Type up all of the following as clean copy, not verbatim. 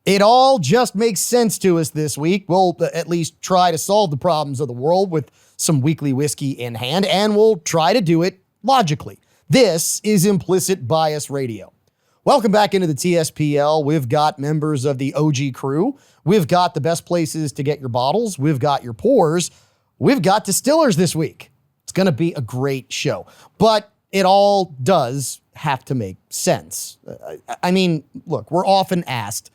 It all just makes sense to us this week. We'll at least try to solve the problems of the world with some weekly whiskey in hand, and we'll try to do it logically. This is Implicit Bias Radio. Welcome back into the TSPL. We've got members of the OG crew. We've got the best places to get your bottles. We've got your pours. We've got distillers this week. It's going to be a great show, but it all does have to make sense. I mean, look, we're often asked,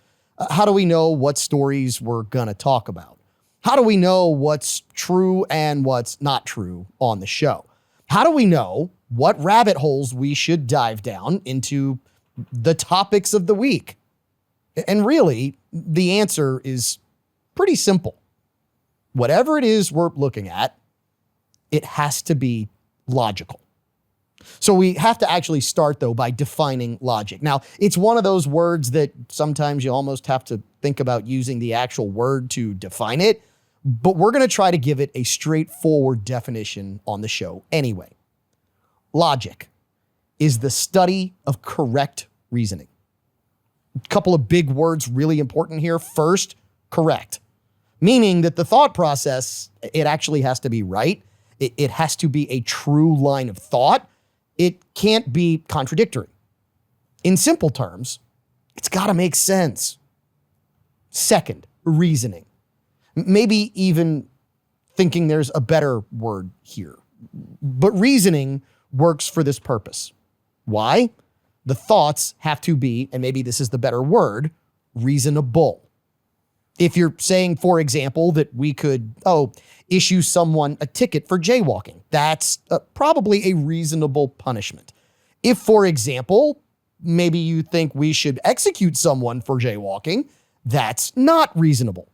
how do we know what stories we're going to talk about? How do we know what's true and what's not true on the show? How do we know what rabbit holes we should dive down into the topics of the week? And really, the answer is pretty simple. Whatever it is we're looking at, it has to be logical. So we have to actually start, though, by defining logic. Now, it's one of those words that sometimes you almost have to think about using the actual word to define it, but we're going to try to give it a straightforward definition on the show anyway. Logic is the study of correct reasoning. A couple of big words really important here. First, correct, meaning that the thought process, it actually has to be right. It has to be a true line of thought. It can't be contradictory. In simple terms, it's got to make sense. Second, reasoning. Maybe even thinking there's a better word here. But reasoning works for this purpose. Why? The thoughts have to be, and maybe this is the better word, reasonable. If you're saying, for example, that we could, issue someone a ticket for jaywalking, that's probably a reasonable punishment. If, for example, maybe you think we should execute someone for jaywalking, that's not reasonable.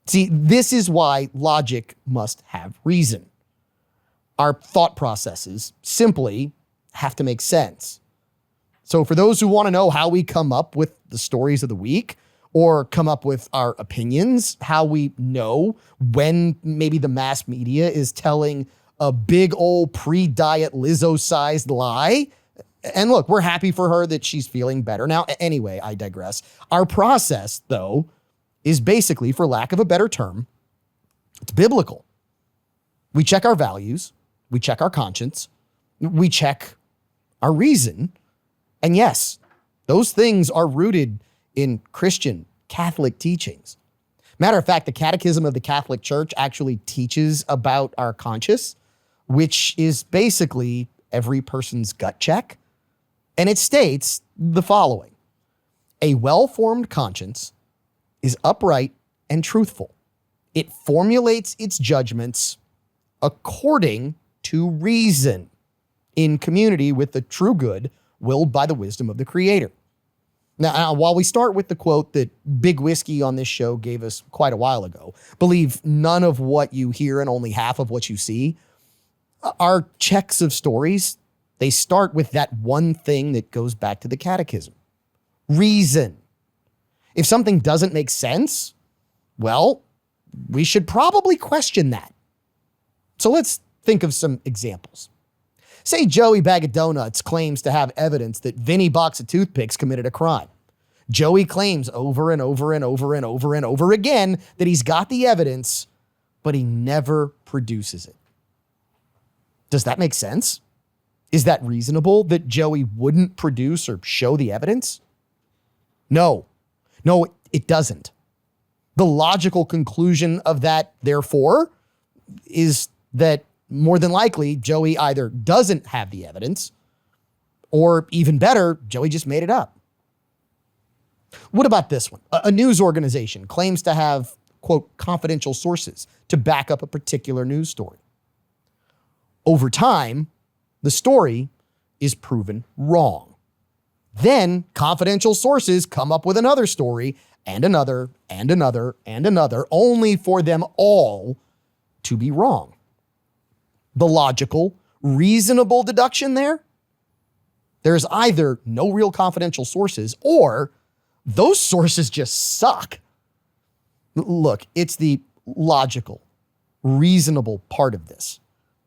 See, this is why logic must have reason. Our thought processes simply have to make sense. So for those who want to know how we come up with the stories of the week, or come up with our opinions, how we know when maybe the mass media is telling a big old pre-diet Lizzo-sized lie. And look, we're happy for her that she's feeling better. Now, anyway, I digress. Our process, though, is basically, for lack of a better term, it's biblical. We check our values, we check our conscience, we check our reason, and yes, those things are rooted in Christian Catholic teachings. Matter of fact, the Catechism of the Catholic Church actually teaches about our conscience, which is basically every person's gut check. And it states the following: a well-formed conscience is upright and truthful. It formulates its judgments according to reason, in community with the true good willed by the wisdom of the Creator. Now, while we start with the quote that Big Whiskey on this show gave us quite a while ago, believe none of what you hear and only half of what you see, our checks of stories, they start with that one thing that goes back to the catechism: reason. If something doesn't make sense, well, we should probably question that. So let's think of some examples. Say Joey Bag of Donuts claims to have evidence that Vinny Box of Toothpicks committed a crime. Joey claims over and over and over and over and over again that he's got the evidence, but he never produces it. Does that make sense? Is that reasonable that Joey wouldn't produce or show the evidence? No, it doesn't. The logical conclusion of that, therefore, is that more than likely, Joey either doesn't have the evidence, or even better, Joey just made it up. What about this one? A news organization claims to have, quote, confidential sources to back up a particular news story. Over time, the story is proven wrong. Then confidential sources come up with another story and another and another and another, only for them all to be wrong. The logical, reasonable deduction there's either no real confidential sources or those sources just suck. Look, it's the logical, reasonable part of this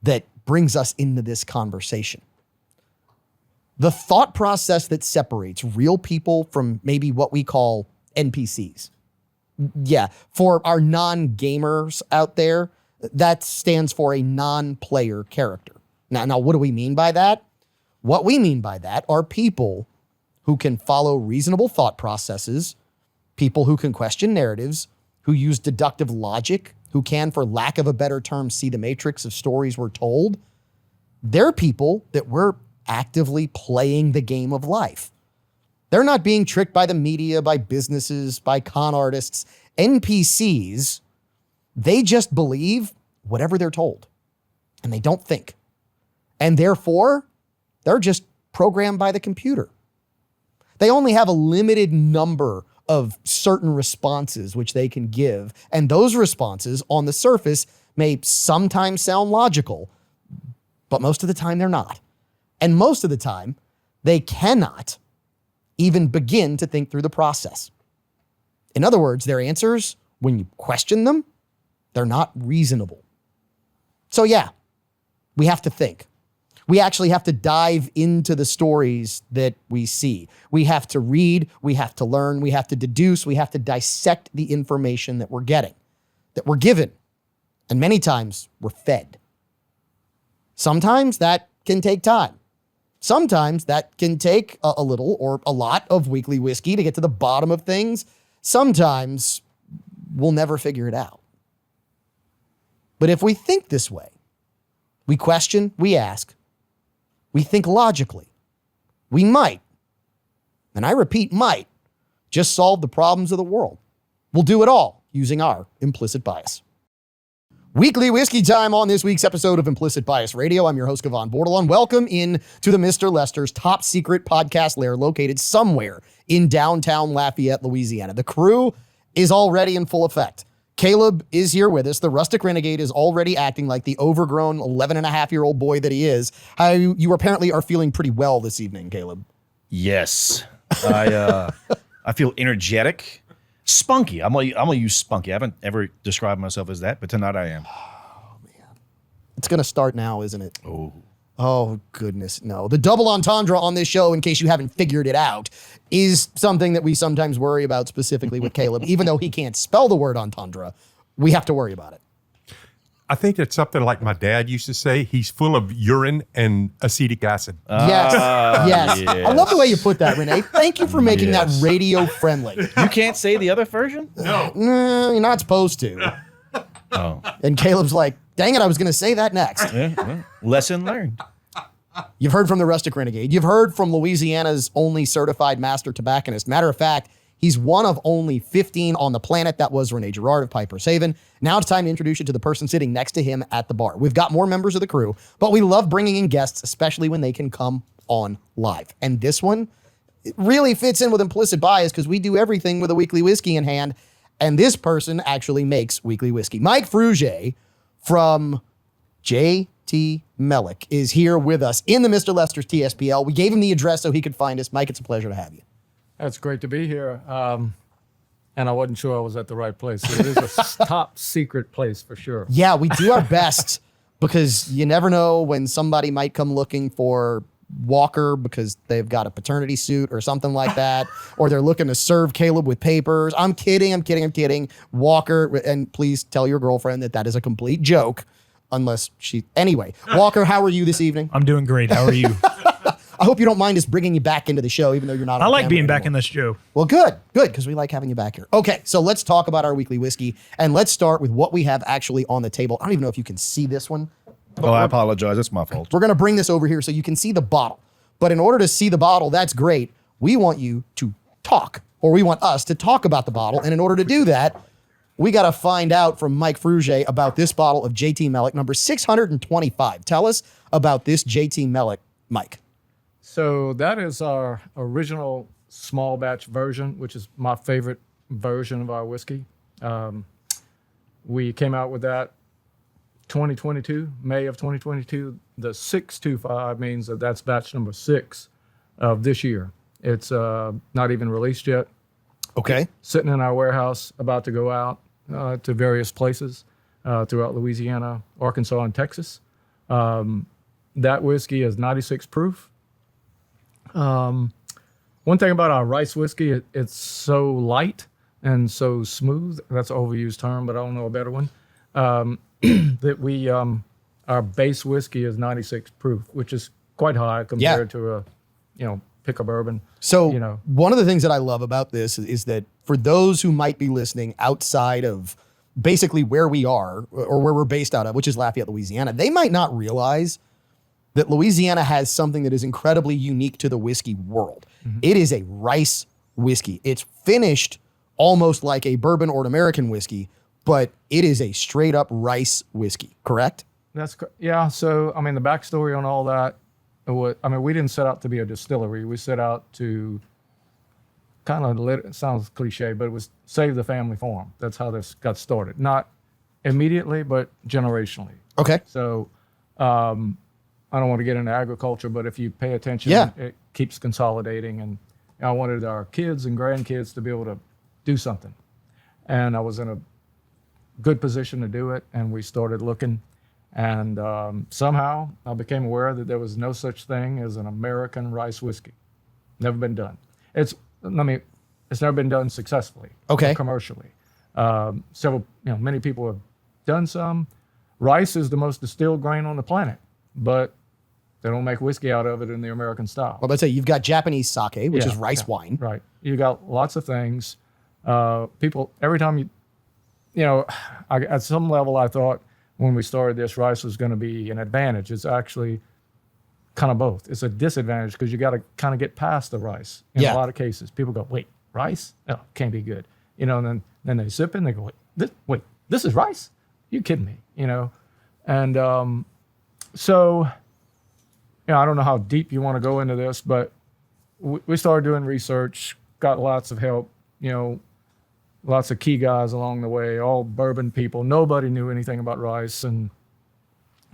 that brings us into this conversation. The thought process that separates real people from maybe what we call NPCs. Yeah, for our non-gamers out there, that stands for a non-player character. Now, what do we mean by that? What we mean by that are people who can follow reasonable thought processes, people who can question narratives, who use deductive logic, who can, for lack of a better term, see the matrix of stories we're told. They're people that we're actively playing the game of life. They're not being tricked by the media, by businesses, by con artists. NPCs, they just believe whatever they're told, and they don't think. And therefore, they're just programmed by the computer. They only have a limited number of certain responses which they can give, and those responses on the surface may sometimes sound logical, but most of the time they're not. And most of the time, they cannot even begin to think through the process. In other words, their answers, when you question them, they're not reasonable. So yeah, we have to think. We actually have to dive into the stories that we see. We have to read, we have to learn, we have to deduce, we have to dissect the information that we're getting, that we're given, and many times we're fed. Sometimes that can take time. Sometimes that can take a little or a lot of weekly whiskey to get to the bottom of things. Sometimes we'll never figure it out. But if we think this way, we question, we ask, we think logically, we might, and I repeat, might, just solve the problems of the world. We'll do it all using our implicit bias. Weekly whiskey time on this week's episode of Implicit Bias Radio. I'm your host, Gavon Bordelon. Welcome in to the Mr. Lester's top secret podcast lair located somewhere in downtown Lafayette, Louisiana. The crew is already in full effect. Caleb is here with us. The rustic renegade is already acting like the overgrown 11-and-a-half-year-old boy that he is. You apparently are feeling pretty well this evening, Caleb. Yes. I feel energetic. Spunky. I'm gonna use spunky. I haven't ever described myself as that, but tonight I am. Oh, man. It's going to start now, isn't it? Oh, goodness, no. The double entendre on this show, in case you haven't figured it out, is something that we sometimes worry about specifically with Caleb. Even though he can't spell the word entendre, we have to worry about it. I think it's something like my dad used to say, he's full of urine and acetic acid. Yes. I love the way you put that, Renee. Thank you for making that radio friendly. You can't say the other version? No. No, you're not supposed to. Oh. And Caleb's like, dang it, I was going to say that next. Yeah, well, lesson learned. You've heard from the Rustic Renegade. You've heard from Louisiana's only certified master tobacconist. Matter of fact, he's one of only 15 on the planet. That was Rene Girard of Piper's Haven. Now it's time to introduce you to the person sitting next to him at the bar. We've got more members of the crew, but we love bringing in guests, especially when they can come on live. And this one, it really fits in with implicit bias because we do everything with a weekly whiskey in hand. And this person actually makes weekly whiskey. Mike Frugier from J.T. Mellick is here with us in the Mr. Lester's TSPL. We gave him the address so he could find us. Mike, it's a pleasure to have you. That's great to be here. And I wasn't sure I was at the right place. It is a top secret place for sure. Yeah, we do our best because you never know when somebody might come looking for Walker because they've got a paternity suit or something like that, or they're looking to serve Caleb with papers. I'm kidding. Walker, and please tell your girlfriend that is a complete joke unless she... Anyway, Walker, how are you this evening? I'm doing great. How are you? I hope you don't mind us bringing you back into the show, even though you're not on I like camera being back anymore. in this show. Well, good, because we like having you back here. Okay, so let's talk about our weekly whiskey, and let's start with what we have actually on the table. I don't even know if you can see this one. Oh, I apologize. It's my fault. We're going to bring this over here so you can see the bottle. But in order to see the bottle, that's great. We want you to talk, or we want us to talk about the bottle. And in order to do that, we got to find out from Mike Frugier about this bottle of J.T. Mellick, number 625. Tell us about this J.T. Mellick, Mike. So that is our original small batch version, which is my favorite version of our whiskey. We came out with that 2022, May of 2022. The 625 means that that's batch number 6 of this year. It's not even released yet. Okay. Sitting in our warehouse, about to go out to various places throughout Louisiana, Arkansas, and Texas. That whiskey is 96 proof. One thing about our rice whiskey, it's so light and so smooth. That's an overused term, but I don't know a better one. That we, our base whiskey is 96 proof, which is quite high compared to a, pick a bourbon. So you know. one of the things that I love about this is that for those who might be listening outside of basically where we are or where we're based out of, which is Lafayette, Louisiana, they might not realize that Louisiana has something that is incredibly unique to the whiskey world. It is a rice whiskey. It's finished almost like a bourbon or an American whiskey, but it is a straight up rice whiskey, correct? Yeah. So, I mean, the backstory on all that, we didn't set out to be a distillery. We set out to it sounds cliche, but it was save the family farm. That's how this got started. Not immediately, but generationally. Okay. So, I don't want to get into agriculture, but if you pay attention, it keeps consolidating. And I wanted our kids and grandkids to be able to do something. And I was in a good position to do it. And we started looking. And somehow I became aware that there was no such thing as an American rice whiskey. Never been done. It's never been done successfully. Okay. Commercially. Many people have done some. Rice is the most distilled grain on the planet, but they don't make whiskey out of it in the American style. Well, let's say you've got Japanese sake, which is rice wine. Right. You got lots of things. People, every time at some level I thought when we started this, rice was going to be an advantage. It's actually kind of both. It's a disadvantage because you got to kind of get past the rice in a lot of cases. People go, wait, rice? No, can't be good. And then they sip it and they go, this is rice? You kidding me? And so, I don't know how deep you want to go into this, but we started doing research, got lots of help, lots of key guys along the way, all bourbon people. Nobody knew anything about rice. And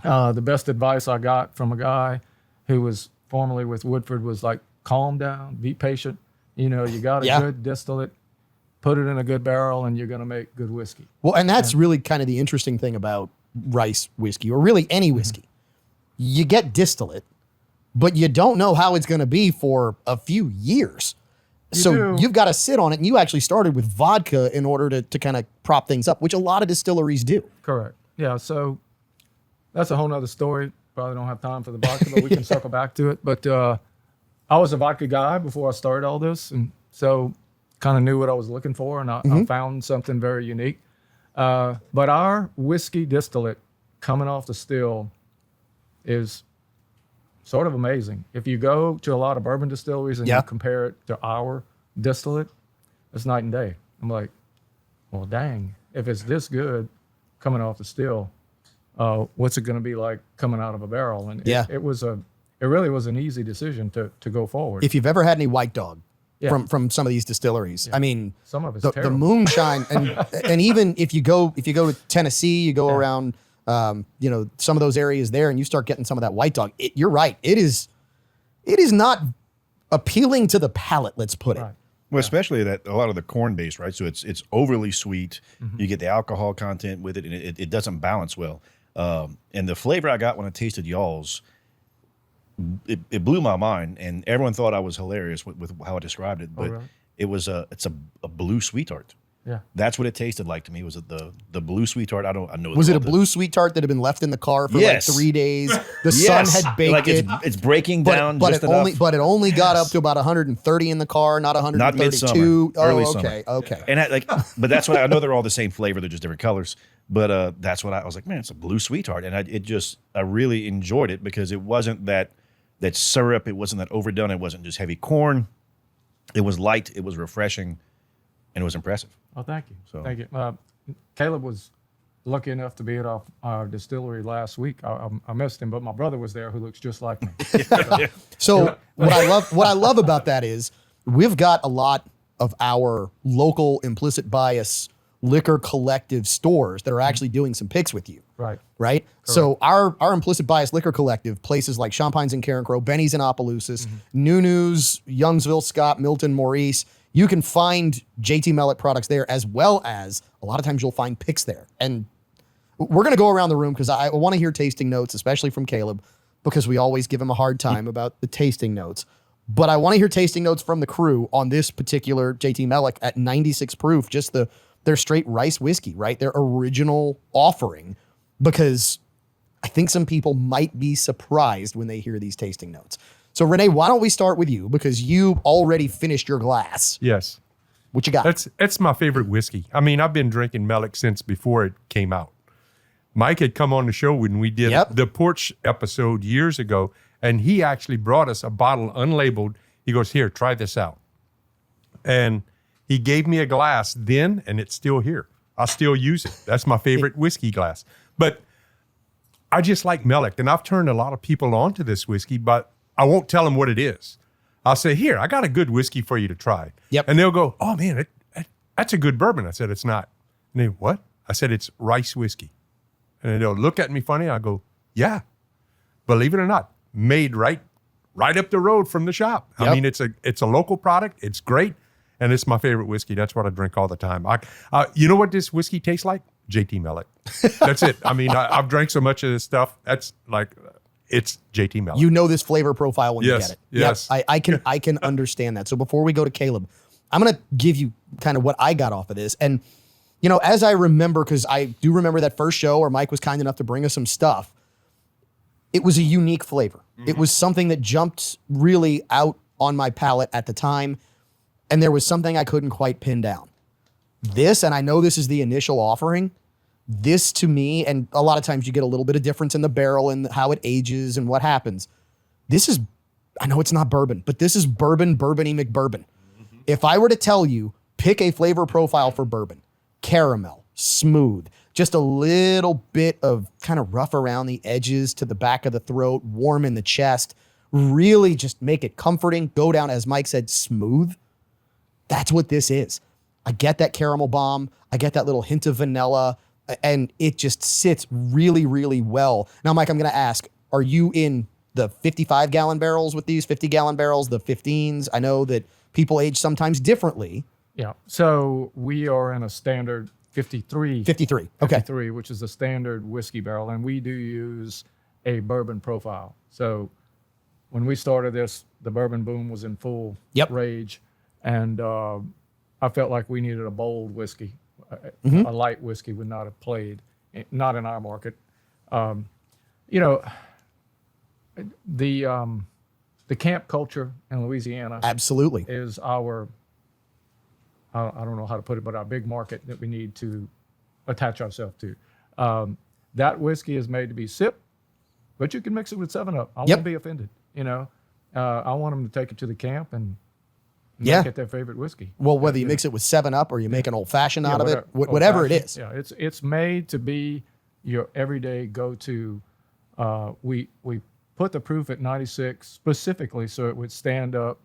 the best advice I got from a guy who was formerly with Woodford was like, calm down, be patient. You got a good distillate, put it in a good barrel, and you're going to make good whiskey. Well, and that's really kind of the interesting thing about rice whiskey, or really any whiskey. You get distillate, but you don't know how it's going to be for a few years. You've got to sit on it, and you actually started with vodka in order to kind of prop things up, which a lot of distilleries do. Correct. Yeah, so that's a whole nother story. Probably don't have time for the vodka, but we can circle back to it. But I was a vodka guy before I started all this, and so kind of knew what I was looking for, and I found something very unique. But our whiskey distillate coming off the still is sort of amazing. If you go to a lot of bourbon distilleries and you compare it to our distillate, it's night and day. I'm like, well, dang, if it's this good coming off the still, what's it going to be like coming out of a barrel? And it really was an easy decision to go forward. If you've ever had any White Dog from some of these distilleries, I mean, some of it's the terrible. moonshine, and even if you go to Tennessee, you go around, some of those areas there, and you start getting some of that White Dog. You're right. It is not appealing to the palate. Let's put it. Right. Well, especially that a lot of the corn based, right? So it's overly sweet. You get the alcohol content with it, and it doesn't balance well. And the flavor I got when I tasted y'all's, it blew my mind, and everyone thought I was hilarious with how I described it. But really? it's a blue sweetheart. Yeah. That's what it tasted like to me. Was it the blue sweetheart? I know. Was it a blue sweet tart that had been left in the car for like 3 days? The sun had baked it. It's breaking down but just it enough. But it only got up to about 130 in the car, not 132. Midsummer, early okay, summer. okay. And but that's why I know they're all the same flavor. They're just different colors. But that's what I was like. Man, it's a blue sweetheart, and I really enjoyed it because it wasn't that syrup. It wasn't that overdone. It wasn't just heavy corn. It was light. It was refreshing, and it was impressive. Oh, thank you. So- Thank you. Caleb was lucky enough to be at our distillery last week. I missed him, but my brother was there who looks just like me. So what I love about that is we've got a lot of our local implicit bias liquor collective stores that are actually doing some picks with you. Right. Right. So our implicit bias liquor collective, places like Champagne's in Karen Crow, Benny's in Opelousas, Nunu's, Youngsville, Scott, Milton, Maurice. You can find JT Mellett products there, as well as a lot of times you'll find picks there. And we're going to go around the room because I want to hear tasting notes, especially from Caleb, because we always give him a hard time about the tasting notes. But I want to hear tasting notes from the crew on this particular JT Mellick at 96 proof, just their straight rice whiskey, right? Their original offering, because I think some people might be surprised when they hear these tasting notes. So Renee, why don't we start with you, because you already finished your glass. Yes. What you got? That's my favorite whiskey. I mean, I've been drinking Mellick since before it came out. Mike had come on the show when we did the porch episode years ago, and he actually brought us a bottle unlabeled. He goes, here, try this out. And he gave me a glass then, and it's still here. I still use it. That's my favorite whiskey glass. But I just like Mellick, and I've turned a lot of people on to this whiskey, but I won't tell them what it is. I'll say, here, I got a good whiskey for you to try. Yep. And they'll go, oh, man, that's a good bourbon. I said, it's not. And they, what? I said, it's rice whiskey. And they'll look at me funny. I go, yeah, believe it or not, made right up the road from the shop. Yep. I mean, it's a local product. It's great. And it's my favorite whiskey. That's what I drink all the time. You know what this whiskey tastes like? JT Mellick. That's it. I mean, I've drank so much of this stuff. That's like, it's JT Mellick. You know this flavor profile when you get it. Yes. Yep, I can understand that. So before we go to Caleb, I'm going to give you kind of what I got off of this. And, you know, as I remember, because I do remember that first show where Mike was kind enough to bring us some stuff, it was a unique flavor. Mm-hmm. It was something that jumped really out on my palate at the time. And there was something I couldn't quite pin down. This, and I know this is the initial offering, this to me, and a lot of times you get a little bit of difference in the barrel and how it ages and what happens. This is, I know it's not bourbon, but this is bourbon, bourbony McBourbon. Mm-hmm. If I were to tell you, pick a flavor profile for bourbon, caramel, smooth, just a little bit of kind of rough around the edges to the back of the throat, warm in the chest, really just make it comforting, go down, as Mike said, smooth. That's what this is. I get that caramel bomb. I get that little hint of vanilla, and it just sits really, really well. Now, Mike, I'm going to ask, are you in the 55-gallon barrels with these, 50-gallon barrels, the 15s? I know that people age sometimes differently. Yeah. So we are in a standard 53. 53. Okay. 53, which is a standard whiskey barrel, and we do use a bourbon profile. So when we started this, the bourbon boom was in full rage, and I felt like we needed a bold whiskey. A light whiskey would not have played, not in our market. You know, the camp culture in Louisiana Absolutely is our, I don't know how to put it, but our big market that we need to attach ourselves to. That whiskey is made to be sipped, but you can mix it with 7-Up. I won't be offended. You know, I want them to take it to the camp and make it their favorite whiskey. Well, whether you mix it with 7-Up or you make an old-fashioned out of it, whatever it is. Yeah, it's made to be your everyday go-to. We put the proof at 96 specifically so it would stand up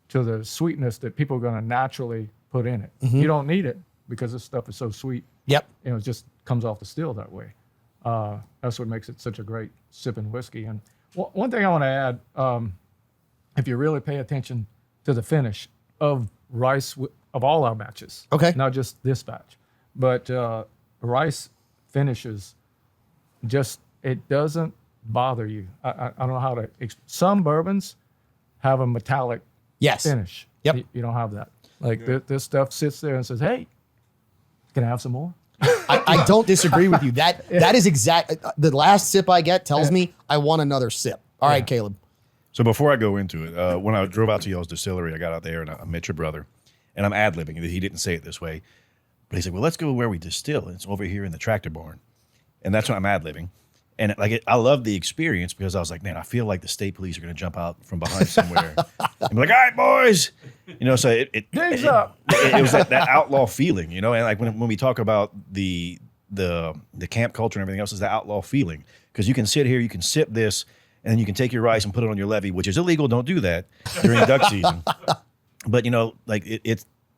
to the sweetness that people are going to naturally put in it. Mm-hmm. You don't need it because this stuff is so sweet. Yep. You know, it just comes off the still that way. That's what makes it such a great sipping whiskey. And one thing I want to add, if you really pay attention to the finish of rice of all our batches, not just this batch, but rice finishes, just it doesn't bother you. I don't know how to. Some bourbons have a metallic finish. Yep. You don't have that. Like this stuff sits there and says, "Hey, can I have some more?" I don't disagree with you. That is exact. The last sip I get tells me I want another sip. All right, Caleb. So before I go into it, when I drove out to y'all's distillery, I got out there and I met your brother, and I'm ad-libbing. He didn't say it this way, but he said, well, let's go where we distill. And it's over here in the tractor barn. And that's what I'm ad-libbing. And I love the experience because I was like, man, I feel like the state police are going to jump out from behind somewhere and be like, all right, boys. You know, so it was that outlaw feeling, you know, and like when we talk about the camp culture and everything else, is the outlaw feeling. Because you can sit here, you can sip this, and then you can take your rice and put it on your levee, which is illegal. Don't do that during duck season. But, you know, like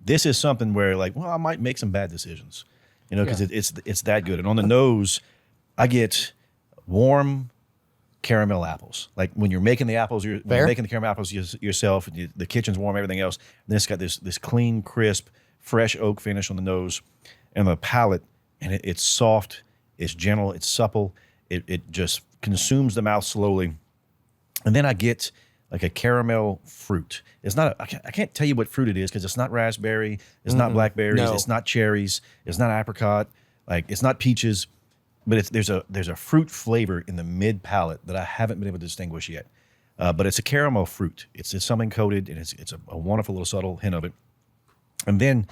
this is something where like, well, I might make some bad decisions, you know, because it's that good. And on the nose, I get warm caramel apples. Like when you're making the apples, when you're making the caramel apples yourself, and the kitchen's warm, everything else. Then it's got this clean, crisp, fresh oak finish on the nose and the palate. And it's soft, it's gentle, it's supple. It just consumes the mouth slowly. And then I get like a caramel fruit. It's not. I can't tell you what fruit it is because it's not raspberry. It's not blackberries. No. It's not cherries. It's not apricot. Like it's not peaches. But there's a fruit flavor in the mid palate that I haven't been able to distinguish yet. But it's a caramel fruit. It's something coated, and it's a wonderful little subtle hint of it. And then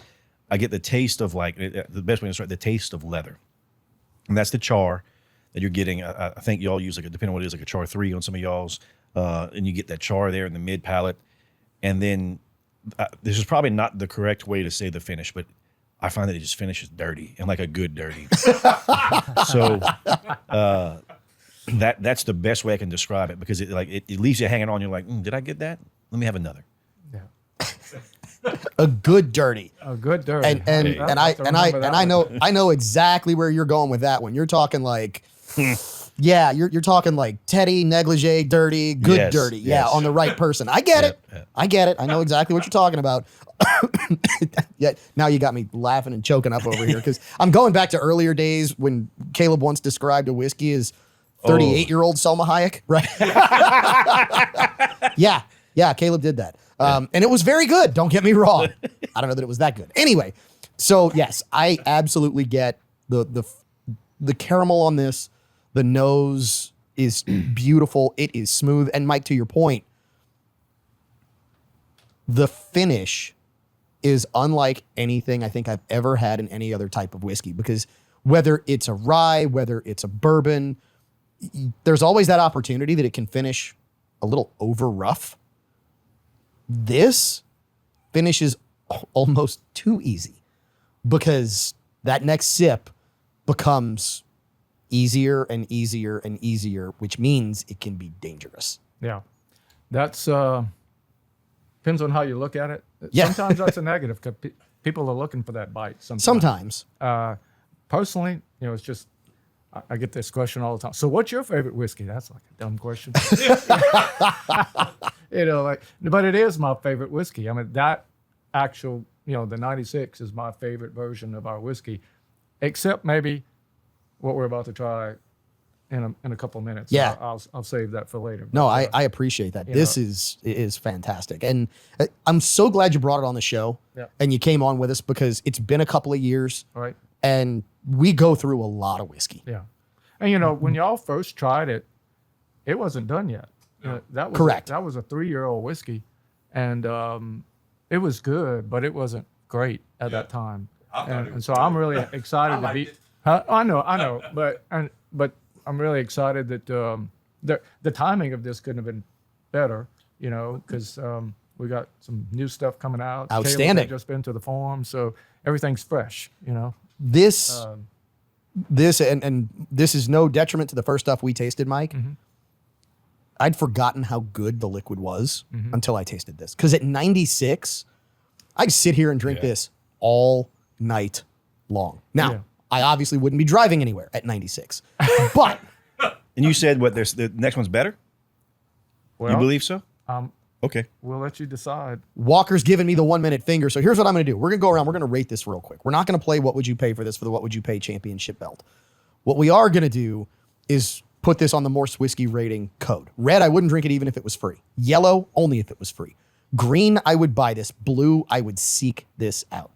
I get the taste of the best way to describe the taste of leather, and that's the char that you're getting. I think y'all use depending on what it is, like a char 3 on some of y'all's, and you get that char there in the mid palate. And then this is probably not the correct way to say the finish, but I find that it just finishes dirty and like a good dirty. So that's the best way I can describe it because it leaves you hanging on. You're like, did I get that? Let me have another. Yeah. A good dirty. A good dirty. I know exactly where you're going with that one. You're talking like, yeah, you're talking like Teddy, negligee, dirty, good Yes, dirty. Yeah, yes. on the right person. I get it. Yeah. I get it. I know exactly what you're talking about. Yeah, now you got me laughing and choking up over here because I'm going back to earlier days when Caleb once described a whiskey as 38-year-old Selma Hayek, right? Yeah, Caleb did that. And it was very good. Don't get me wrong. I don't know that it was that good. Anyway, so yes, I absolutely get the caramel on this. The nose is beautiful. It is smooth. And Mike, to your point, the finish is unlike anything I think I've ever had in any other type of whiskey because whether it's a rye, whether it's a bourbon, there's always that opportunity that it can finish a little over rough. This finishes almost too easy because that next sip becomes easier and easier and easier, which means it can be dangerous. Yeah. That's depends on how you look at it. Yeah. Sometimes that's a negative because people are looking for that bite. Sometimes. Personally, it's just, I get this question all the time. So what's your favorite whiskey? That's like a dumb question. But it is my favorite whiskey. I mean, that actual, the 96 is my favorite version of our whiskey, except maybe what we're about to try in a couple of minutes. Yeah. I'll save that for later. No, But, I appreciate that. This is fantastic. And I'm so glad you brought it on the show and you came on with us because it's been a couple of years right. and we go through a lot of whiskey. Yeah. And when y'all first tried it, it wasn't done yet. That was Correct. That was a 3-year-old whiskey, and it was good, but it wasn't great at that time. And so I'm really excited to be. I know, but I'm really excited that the timing of this couldn't have been better. Because we got some new stuff coming out. Outstanding. Caleb had just been to the forum, so everything's fresh. This and this is no detriment to the first stuff we tasted, Mike. Mm-hmm. I'd forgotten how good the liquid was until I tasted this. Because at 96, I'd sit here and drink this all night long. Now, I obviously wouldn't be driving anywhere at 96. But And you said what? The next one's better. Well, You believe so? Okay. We'll let you decide. Walker's giving me the 1-minute finger. So here's what I'm going to do. We're going to go around. We're going to rate this real quick. We're not going to play what would you pay for this for the what would you pay championship belt. What we are going to do is put this on the Morse Whiskey rating code. Red, I wouldn't drink it even if it was free. Yellow, only if it was free. Green, I would buy this. Blue, I would seek this out.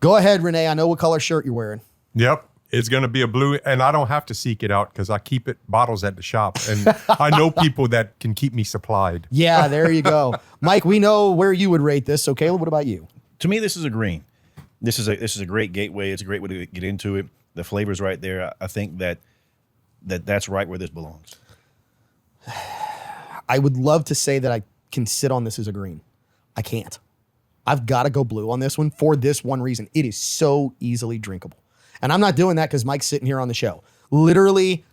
Go ahead, Renee. I know what color shirt you're wearing. Yep. It's going to be a blue, and I don't have to seek it out because I keep it bottles at the shop, and I know people that can keep me supplied. Yeah, there you go. Mike, we know where you would rate this. So, Caleb, what about you? To me, this is a green. This is a great gateway. It's a great way to get into it. The flavor's right there. I think that's right where this belongs. I would love to say that I can sit on this as a green. I can't. I've got to go blue on this one for this one reason. It is so easily drinkable. And I'm not doing that because Mike's sitting here on the show. Literally,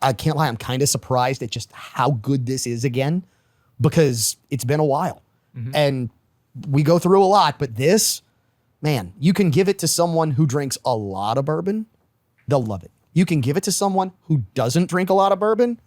I can't lie, I'm kind of surprised at just how good this is again because it's been a while. And we go through a lot, but this, man, you can give it to someone who drinks a lot of bourbon, they'll love it. You can give it to someone who doesn't drink a lot of bourbon,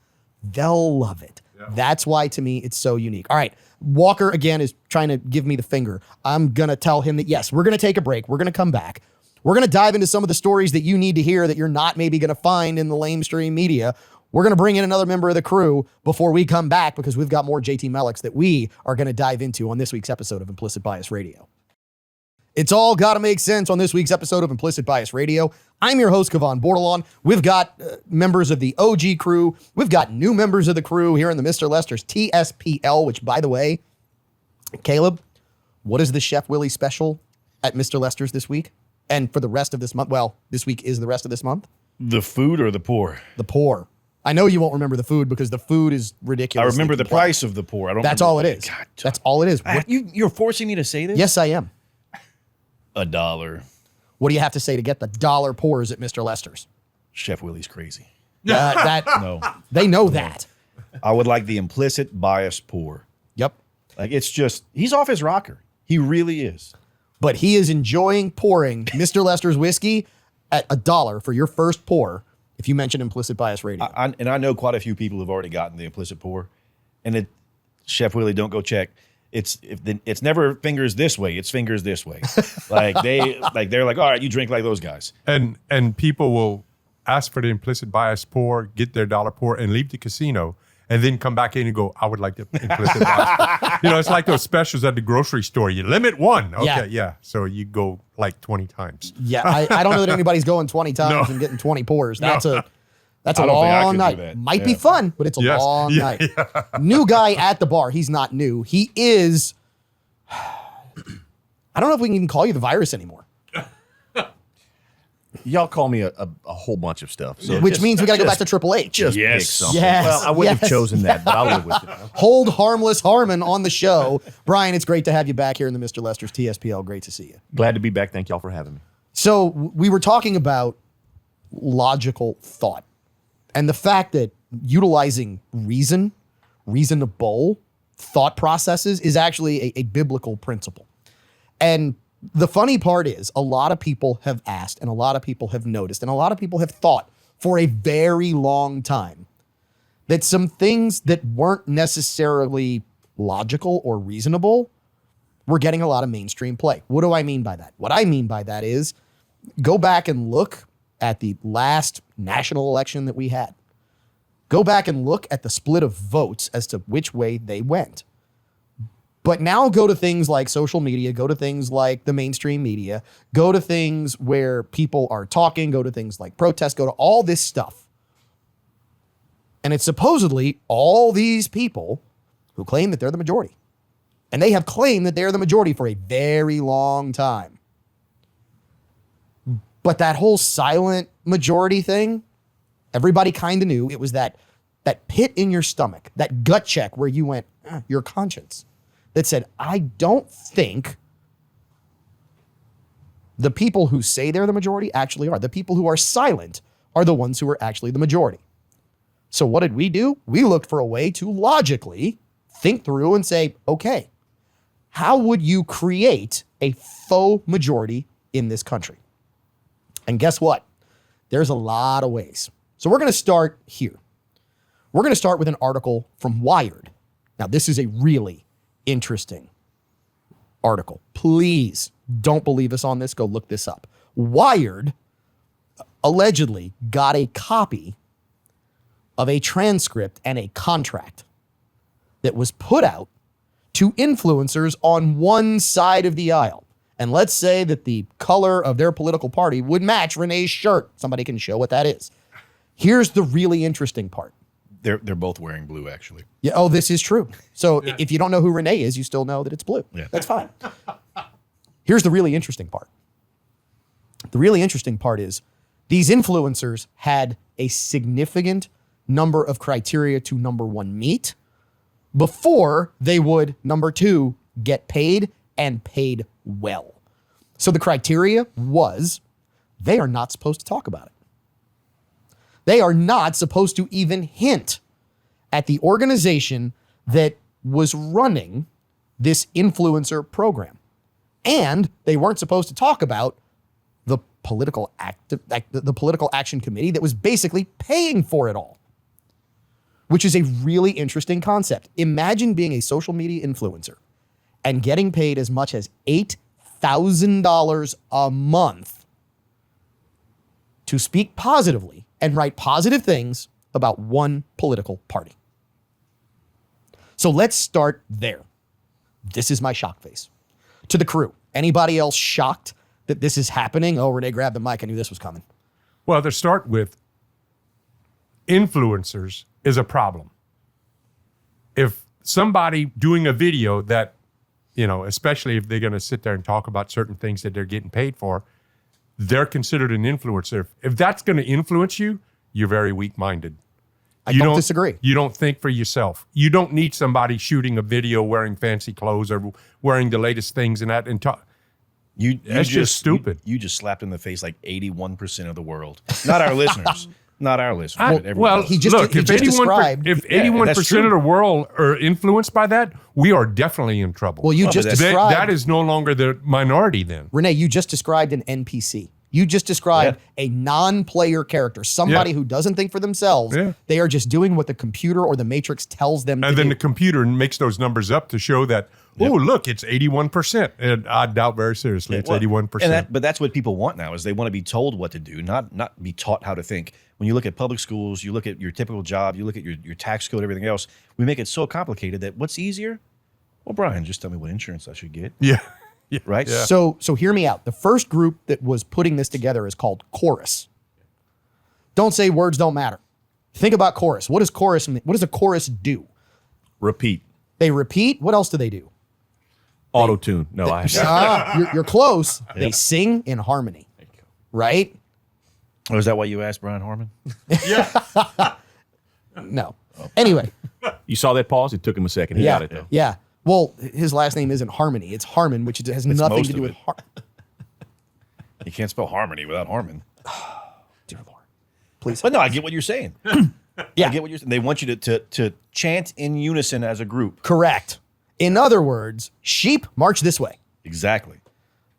they'll love it. Yeah. That's why, to me, it's so unique. All right, Walker, again, is trying to give me the finger. I'm going to tell him that, yes, we're going to take a break. We're going to come back. We're going to dive into some of the stories that you need to hear that you're not maybe going to find in the lamestream media. We're going to bring in another member of the crew before we come back because we've got more JT Melix that we are going to dive into on this week's episode of Implicit Bias Radio. It's all got to make sense on this week's episode of Implicit Bias Radio. I'm your host, Kevon Bordelon. We've got members of the OG crew. We've got new members of the crew here in the Mr. Lester's TSPL, which, by the way, Caleb, what is the Chef Willie special at Mr. Lester's this week? And for the rest of this month? Well, this week is the rest of this month. The food or the pour? The pour. I know you won't remember the food because the food is ridiculous. I remember the price of the pour. I don't. That's remember. all it is. God, that's all it is. You're forcing me to say this? Yes, I am. $1. What do you have to say to get the dollar pours at Mr. Lester's? Chef Willie's crazy. No. They know that. I would like the implicit bias pour. Yep. Like it's just, he's off his rocker. He really is. But he is enjoying pouring Mr. Lester's whiskey at $1 for your first pour if you mention Implicit Bias Radio. And I know quite a few people have already gotten the implicit pour. And Chef Willie, don't go check. It's never fingers this way. It's fingers this way. They're like, all right, you drink like those guys. And people will ask for the implicit bias pour, get their dollar pour, and leave the casino, and then come back in and go, I would like the implicit bias. It's like those specials at the grocery store. You limit one. Okay, yeah. So you go like 20 times. Yeah, I don't know that anybody's going 20 times and getting 20 pours. That's a long night. Might be fun, but it's a long night. Yeah. New guy at the bar. He's not new. He is, I don't know if we can even call you the virus anymore. Y'all call me a whole bunch of stuff. So which means we got to go back to Triple H. Just yes. pick something. Yes. Well, I wouldn't have chosen that, but I'll live with it. Hold Harmless Harmon on the show. Brian, it's great to have you back here in the Mr. Lester's TSPL. Great to see you. Glad to be back. Thank y'all for having me. So we were talking about logical thought and the fact that utilizing reasonable thought processes is actually a biblical principle. And the funny part is a lot of people have asked and a lot of people have noticed and a lot of people have thought for a very long time that some things that weren't necessarily logical or reasonable were getting a lot of mainstream play. What do I mean by that? What I mean by that is go back and look at the last national election that we had. Go back and look at the split of votes as to which way they went. But now go to things like social media, go to things like the mainstream media, go to things where people are talking, go to things like protests, go to all this stuff. And it's supposedly all these people who claim that they're the majority. And they have claimed that they're the majority for a very long time. But that whole silent majority thing, everybody kind of knew. It was that pit in your stomach, that gut check where you went, your conscience, that said, I don't think the people who say they're the majority actually are. The people who are silent are the ones who are actually the majority. So what did we do? We looked for a way to logically think through and say, okay, how would you create a faux majority in this country? And guess what? There's a lot of ways. So we're going to start here. We're going to start with an article from Wired. Now, this is a really interesting article. Please don't believe us on this. Go look this up. Wired allegedly got a copy of a transcript and a contract that was put out to influencers on one side of the aisle. And let's say that the color of their political party would match Renee's shirt. Somebody can show what that is. Here's the really interesting part. They're both wearing blue, actually. Yeah. Oh, this is true. So if you don't know who Renee is, you still know that it's blue. Yeah. That's fine. Here's the really interesting part. The really interesting part is these influencers had a significant number of criteria to, number one, meet before they would, number two, get paid and paid well. So the criteria was they are not supposed to talk about it. They are not supposed to even hint at the organization that was running this influencer program. And they weren't supposed to talk about the political action committee that was basically paying for it all, which is a really interesting concept. Imagine being a social media influencer and getting paid as much as $8,000 a month to speak positively and write positive things about one political party. So let's start there. This is my shock face. To the crew, anybody else shocked that this is happening? Oh, Renee grabbed the mic. I knew this was coming. Well, to start with, influencers is a problem. If somebody doing a video that, especially if they're going to sit there and talk about certain things that they're getting paid for, they're considered an influencer. If that's going to influence you, you're very weak-minded. I don't disagree. You don't think for yourself. You don't need somebody shooting a video wearing fancy clothes or wearing the latest things and that and talk. That's just stupid. You just slapped in the face like 81% of the world. Not our listeners. Not our listeners. But everyone Well, else. He just- look, he if just described- 81% of the world are influenced by that, we are definitely in trouble. Well, you just that's- described, that is no longer the minority then. Renee, you just described an NPC. You just described a non-player character, somebody Yeah. who doesn't think for themselves. Yeah. They are just doing what the computer or the Matrix tells them to And then do. the computer makes those numbers up to show that, oh, look, it's 81%. And I doubt very seriously it's Well, 81%. But that's what people want now is they want to be told what to do, not be taught how to think. When you look at public schools, you look at your typical job, you look at your tax code, everything else, we make it so complicated that what's easier? Well, Brian, just tell me what insurance I should get, yeah. right? Yeah. So hear me out. The first group that was putting this together is called Chorus. Don't say words don't matter. Think about chorus. What does chorus mean? What does a chorus do? Repeat. They repeat. What else do they do? Auto tune. No, I You're close. They sing in harmony. Right? Oh, is that why you asked Brian Harmon? No. Anyway. You saw that pause? It took him a second. He got it though. Yeah. Well, his last name isn't Harmony. It's Harmon, which has nothing most to do of with it. You can't spell harmony without Harmon. Dear Lord. Please. But no, I get what you're saying. Yeah. I get what you're saying. They want you to chant in unison as a group. Correct. In other words, sheep march this way. Exactly.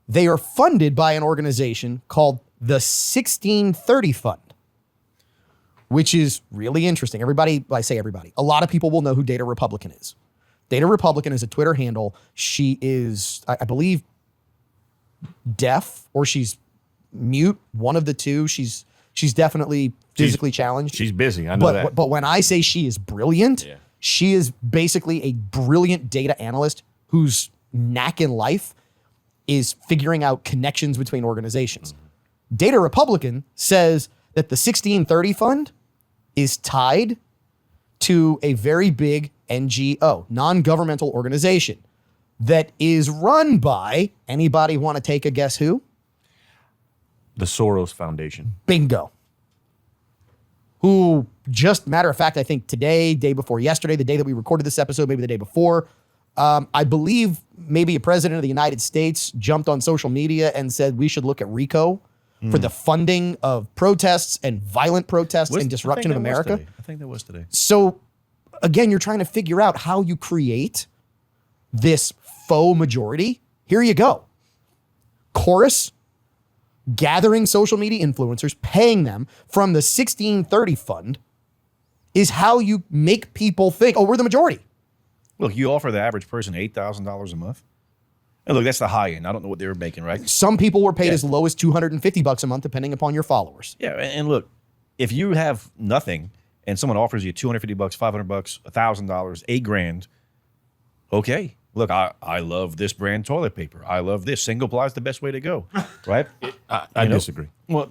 They are funded by an organization called the 1630 Fund, which is really interesting. Everybody, I say everybody, a lot of people will know who Data Republican is. Data Republican is a Twitter handle. She is, I believe, deaf or she's mute, one of the two. She's definitely physically challenged. She's busy. I know that. But when I say she is brilliant, she is basically a brilliant data analyst whose knack in life is figuring out connections between organizations. Data Republican says that the 1630 Fund is tied to a very big NGO, non-governmental organization, that is run by, anybody want to take a guess who? The Soros Foundation. Bingo. Who just, matter of fact, I think today, day before yesterday, the day that we recorded this episode, maybe the day before, I believe maybe a president of the United States jumped on social media and said we should look at RICO for the funding of protests and violent protests and disruption of America. I think that was today. So again, you're trying to figure out how you create this faux majority. Here you go. Chorus, gathering social media influencers, paying them from the 1630 Fund is how you make people think, oh, we're the majority. Look, you offer the average person $8,000 a month. And look, that's the high end. I don't know what they were making, right? Some people were paid as low as $250 a month, depending upon your followers. Yeah, and look, if you have nothing and someone offers you $250, $500, $1,000, $8,000, okay. Look, I love this brand toilet paper. I love this. Single ply is the best way to go, right? I disagree. Well,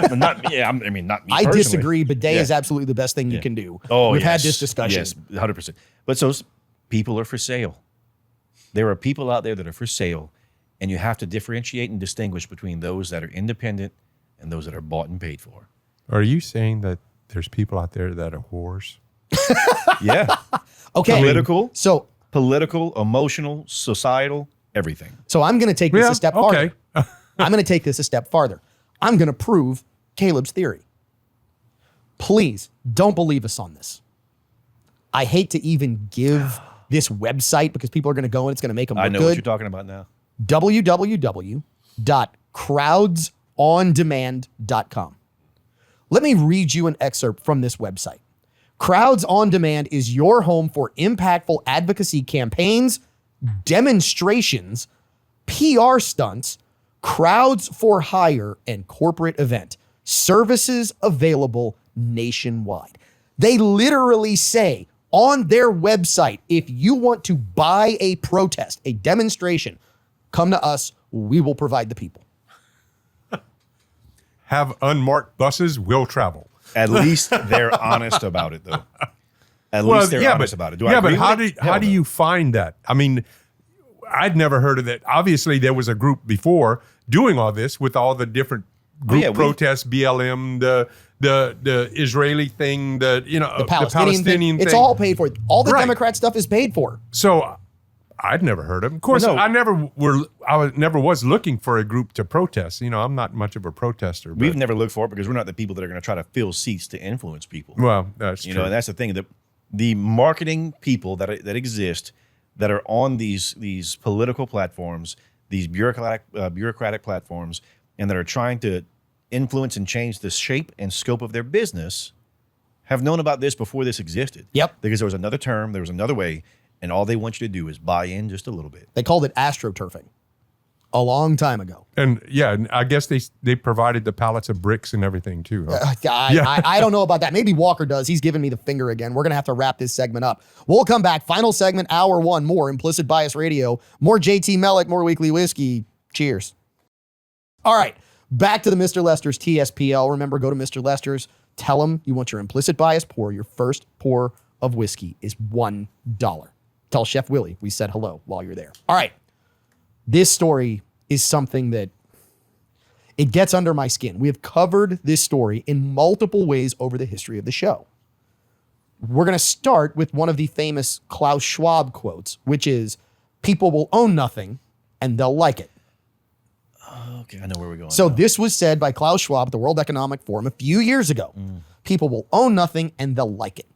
not me. I mean, not me. I personally. disagree. Bidet Yeah. is absolutely the best thing you can do. Oh, We've had yes. this discussion. Yes, 100%. But so people are for sale. There are people out there that are for sale, and you have to differentiate and distinguish between those that are independent and those that are bought and paid for. Are you saying that there's people out there that are whores? Yeah. Okay. Political, emotional, societal, everything. So I'm going to take this a step farther. Okay. I'm going to take this a step farther. I'm going to prove Caleb's theory. Please don't believe us on this. I hate to even give this website because people are going to go and it's going to make them look I know good. what you're talking about now. www.crowdsondemand.com. Let me read you an excerpt from this website. Crowds on Demand is your home for impactful advocacy campaigns, demonstrations, PR stunts, crowds for hire, and corporate event. Services available nationwide. They literally say on their website, if you want to buy a protest, a demonstration, come to us. We will provide the people. Have unmarked buses will travel. At least they're honest about it, though. At least they're honest about it. But how do you find that? I mean, I'd never heard of that. Obviously, there was a group before doing all this with all the different group protests, BLM, the Israeli thing, the Palestinian thing. It's all paid for. All the Democrat stuff is paid for. So I'd never heard of them. Of course, I never was looking for a group to protest. I'm not much of a protester. We've never looked for it because we're not the people that are going to try to fill seats to influence people. Well, that's true. And that's the thing. The marketing people that exist that are on these political platforms, these bureaucratic platforms, and that are trying to influence and change the shape and scope of their business have known about this before this existed. Yep. Because there was another term, there was another way, and all they want you to do is buy in just a little bit. They called it astroturfing a long time ago. And I guess they provided the pallets of bricks and everything too. Huh? I don't know about that. Maybe Walker does. He's giving me the finger again. We're going to have to wrap this segment up. We'll come back. Final segment, hour one. More Implicit Bias Radio. More JT Mellick, more Weekly Whiskey. Cheers. All right. Back to the Mr. Lester's TSPL. Remember, go to Mr. Lester's. Tell them you want your Implicit Bias pour. Your first pour of whiskey is $1. Tell Chef Willie we said hello while you're there. All right. This story is something that it gets under my skin. We have covered this story in multiple ways over the history of the show. We're going to start with one of the famous Klaus Schwab quotes, which is, people will own nothing and they'll like it. Okay, I know where we're going. So this was said by Klaus Schwab at the World Economic Forum a few years ago. People will own nothing and they'll like it.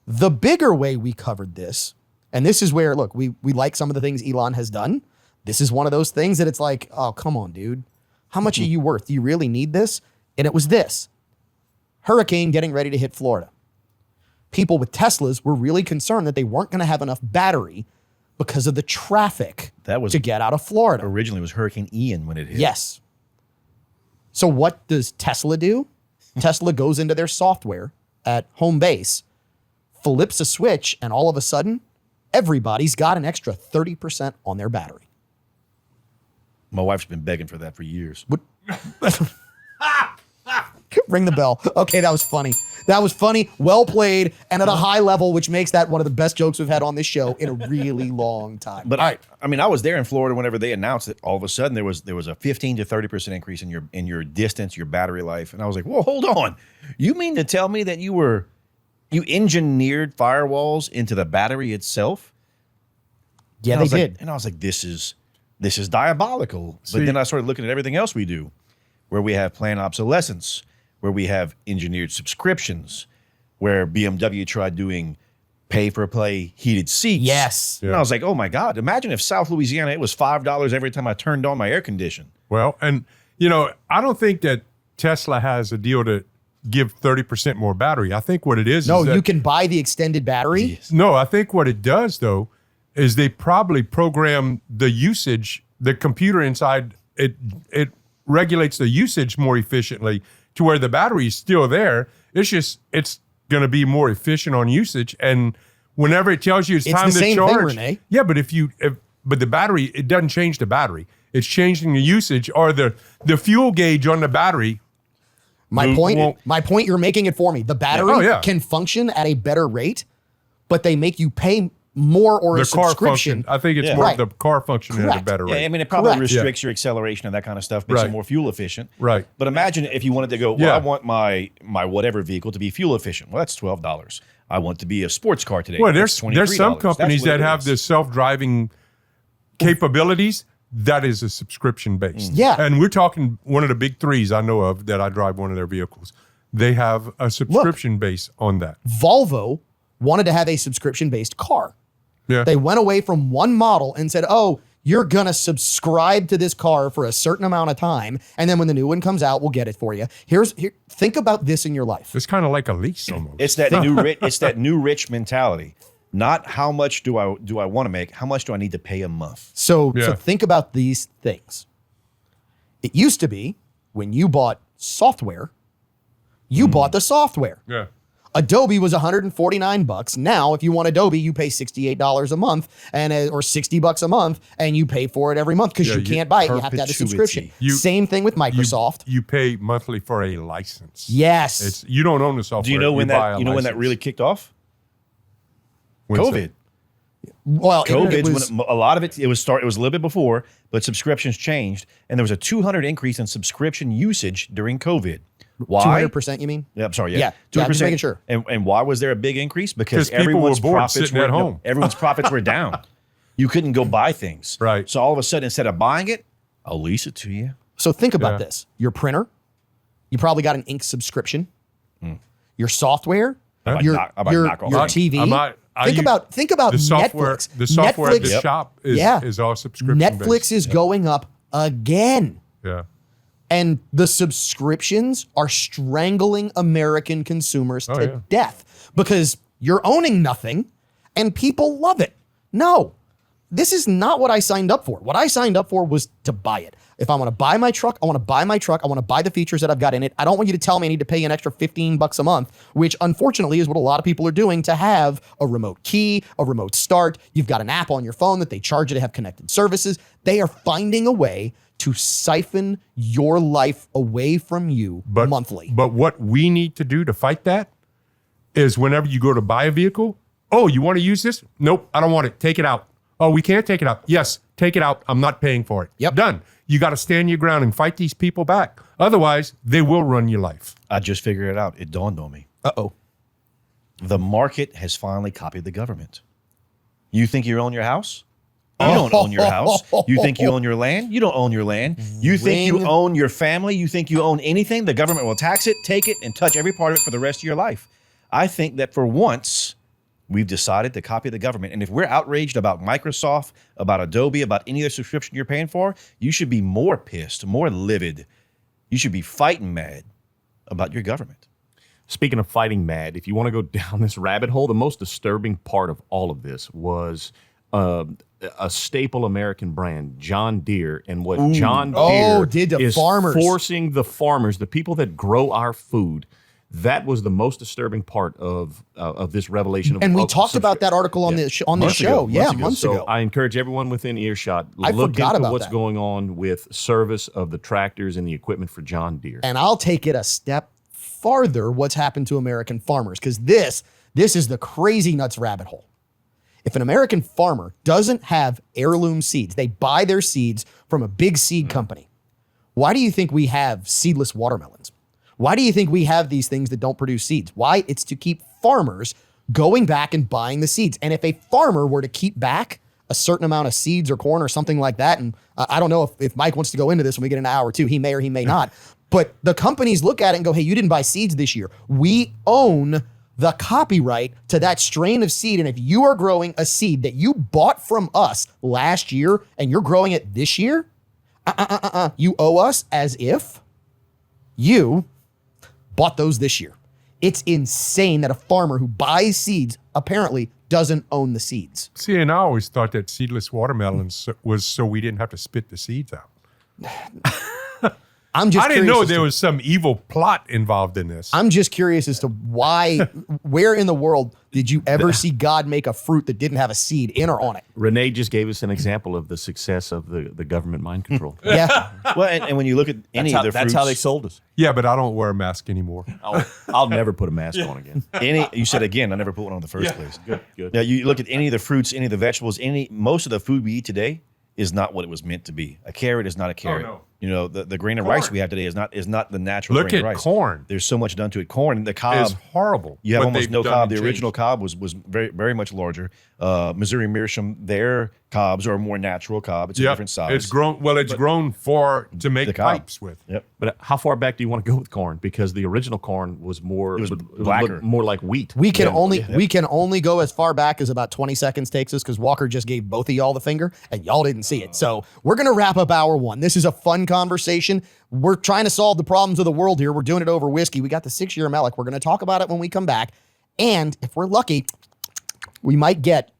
The bigger way we covered this, and this is where, look, we like some of the things Elon has done. This is one of those things that it's like, oh, come on, dude. How much are you worth? Do you really need this? And it was this. Hurricane getting ready to hit Florida. People with Teslas were really concerned that they weren't going to have enough battery because of the traffic to get out of Florida. Originally, it was Hurricane Ian when it hit. Yes. So what does Tesla do? Tesla goes into their software at home base, flips a switch, and all of a sudden, everybody's got an extra 30% on their battery. My wife's been begging for that for years. Ring the bell. Okay, that was funny. That was funny, well played, and at a high level, which makes that one of the best jokes we've had on this show in a really long time. But I was there in Florida whenever they announced that all of a sudden there was a 15 to 30% increase in your distance, your battery life. And I was like, whoa, hold on. You mean to tell me that you engineered firewalls into the battery itself? Yeah, they did. And I was like, this is diabolical. But then I started looking at everything else we do, where we have planned obsolescence, where we have engineered subscriptions, where BMW tried doing pay-for-play heated seats. Yes. And I was like, oh my God, imagine if South Louisiana, it was $5 every time I turned on my air condition. Well, and I don't think that Tesla has a deal to give 30% more battery. I think what it is No, is that, you can buy the extended battery. Yes. No, I think what it does though is they probably program the usage, the computer inside it regulates the usage more efficiently to where the battery is still there. It's going to be more efficient on usage. And whenever it tells you it's time the to same charge, thing, Renee. yeah, but but the battery, it doesn't change the battery. It's changing the usage or the fuel gauge on the battery. My point, you're making it for me. The battery can function at a better rate, but they make you pay more or a subscription. I think it's more the car functioning at a better rate. Yeah, I mean, it probably restricts your acceleration and that kind of stuff, makes it more fuel efficient. Right. But imagine if you wanted to go, well, I want my whatever vehicle to be fuel efficient. Well, that's $12. I want to be a sports car today. Well, there's some companies that have the self-driving capabilities. That is a subscription based. Yeah. And we're talking one of the big threes I know of that I drive one of their vehicles. They have a subscription base on that. Volvo wanted to have a subscription-based car. Yeah. They went away from one model and said, oh, you're going to subscribe to this car for a certain amount of time, and then when the new one comes out, we'll get it for you. Think about this in your life. It's kind of like a lease almost. It's that new rich mentality. Not how much do I want to make, how much do I need to pay a month? So think about these things. It used to be when you bought software, you bought the software. Yeah. Adobe was $149. Now, if you want Adobe, you pay $68 a month or $60 a month, and you pay for it every month because you can't buy it. You have to have a subscription. Same thing with Microsoft. You pay monthly for a license. Yes. You don't own the software. Do you know when that really kicked off? COVID. Well, COVID, when a lot of it was a little bit before, but subscriptions changed, and there was a 200 increase in subscription usage during COVID. Why? 200%, you mean? Yeah, I'm sorry. Yeah, 200%. just making sure. And why was there a big increase? Because people were bored sitting at home. Everyone's profits were down. You couldn't go buy things. Right. So all of a sudden, instead of buying it, I'll lease it to you. So think about this. Your printer, you probably got an ink subscription. Your software, your TV. Think about the software. Netflix. The software at the Netflix, shop is all subscription Netflix is going up again. Yeah. And the subscriptions are strangling American consumers to death because you're owning nothing and people love it. No, this is not what I signed up for. What I signed up for was to buy it. If I want to buy my truck, I want to buy my truck. I want to buy the features that I've got in it. I don't want you to tell me I need to pay an extra $15 a month, which unfortunately is what a lot of people are doing to have a remote key, a remote start. You've got an app on your phone that they charge you to have connected services. They are finding a way to siphon your life away from you monthly. But what we need to do to fight that is whenever you go to buy a vehicle, oh, you want to use this? Nope, I don't want it. Take it out. Oh, we can't take it out. Yes, take it out. I'm not paying for it. Yep. Done. You got to stand your ground and fight these people back. Otherwise, they will run your life. I just figured it out. It dawned on me. Uh-oh. The market has finally copied the government. You think you own your house? You don't own your house. You think you own your land? You don't own your land. You think you own your family? You think you own anything? The government will tax it, take it, and touch every part of it for the rest of your life. I think that for once, we've decided to copy the government. And if we're outraged about Microsoft, about Adobe, about any other subscription you're paying for, you should be more pissed, more livid. You should be fighting mad about your government. Speaking of fighting mad, if you want to go down this rabbit hole, the most disturbing part of all of this was a staple American brand, John Deere, and what John Deere did to is farmers. Forcing the farmers, the people that grow our food. That was the most disturbing part of this revelation. And we talked about that article on this show. Months ago. So I encourage everyone within earshot, look into what's going on with service of the tractors and the equipment for John Deere. And I'll take it a step farther, what's happened to American farmers, because this is the crazy nuts rabbit hole. If an American farmer doesn't have heirloom seeds, they buy their seeds from a big seed company. Why do you think we have seedless watermelons? Why do you think we have these things that don't produce seeds? Why? It's to keep farmers going back and buying the seeds. And if a farmer were to keep back a certain amount of seeds or corn or something like that, and I don't know if Mike wants to go into this when we get an hour or two, he may or he may not, but the companies look at it and go, hey, you didn't buy seeds this year. We own the copyright to that strain of seed. And if you are growing a seed that you bought from us last year and you're growing it this year, you owe us as if you bought those this year. It's insane that a farmer who buys seeds apparently doesn't own the seeds. See, and I always thought that seedless watermelons was so we didn't have to spit the seeds out. I didn't know there was some evil plot involved in this. I'm just curious as to why, where in the world did you ever see God make a fruit that didn't have a seed in or on it? Renee just gave us an example of the success of the government mind control. Yeah. Well, and when you look at any of the fruits, that's how they sold us. Yeah, but I don't wear a mask anymore. I'll never put a mask on again. You said again, I never put one on in the first place. Good. Now you look at any of the fruits, any of the vegetables, most of the food we eat today is not what it was meant to be. A carrot is not a carrot. Oh, no. You know, the grain of rice we have today is not the natural Look grain of at rice. corn. There's so much done to it. Corn, the cob It's horrible. You have what almost they've no done cob. and The changed. original cob was very, very much larger. Missouri Meerschaum, their cobs are a more natural cob. It's a different size. It's grown. Well, it's grown to make the cob. pipes with. Yep. But how far back do you want to go with corn? Because the original corn was more It was would blacker. look more like wheat. We can only go as far back as about 20 seconds takes us because Walker just gave both of y'all the finger and y'all didn't see it. So we're going to wrap up hour one. This is a fun conversation. We're trying to solve the problems of the world here. We're doing it over whiskey. We got the 6-year Mellick. We're going to talk about it when we come back. And if we're lucky, we might get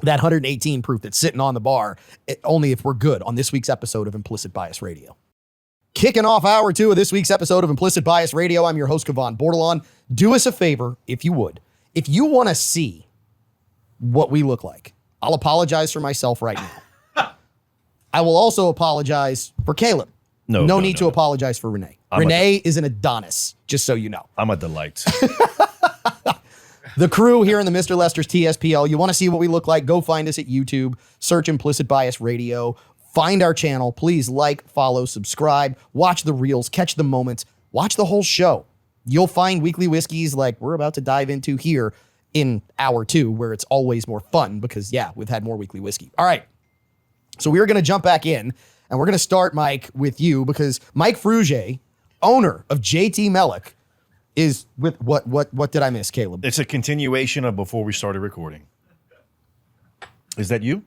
that 118 proof that's sitting on the bar, only if we're good on this week's episode of Implicit Bias Radio. kicking off hour 2 of this week's episode of Implicit Bias Radio. I'm your host, Kevon Bordelon. Do us a favor, if you would. If you want to see what we look like, I'll apologize for myself right now. I will also apologize for Caleb. No need to apologize for Renee. Renee is an Adonis, just so you know. I'm a delight. The crew here in the Mr. Lester's TSPL, you want to see what we look like, go find us at YouTube, search Implicit Bias Radio, find our channel, please like, follow, subscribe, watch the reels, catch the moments, watch the whole show. You'll find weekly whiskeys like we're about to dive into here in hour 2, where it's always more fun because, yeah, we've had more weekly whiskey. All right, so we're going to jump back in, and we're going to start, Mike, with you because Mike Frugier, owner of JT Mellick, is with what did I miss, Caleb? It's a continuation of before we started recording. Is that you?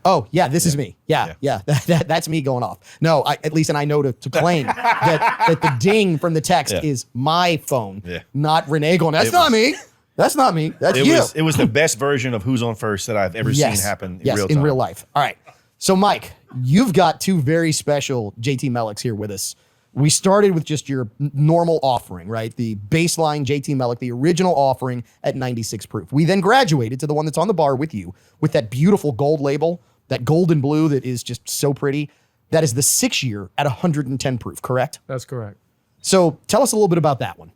Oh, yeah, this is me. Yeah. That's me going off. No, at least, and I know to claim that the ding from the text is my phone, not Renee going, that's not me. That's not me. That's you. It was the best version of Who's on First that I've ever seen happen in real time. In real life. All right. So, Mike, you've got 2 very special JT Mellicks here with us. We started with just your normal offering, right? The baseline JT Mellick, the original offering at 96 proof. We then graduated to the one that's on the bar with you with that beautiful gold label, that gold and blue that is just so pretty. That is the 6-year at 110 proof, correct? That's correct. So tell us a little bit about that one.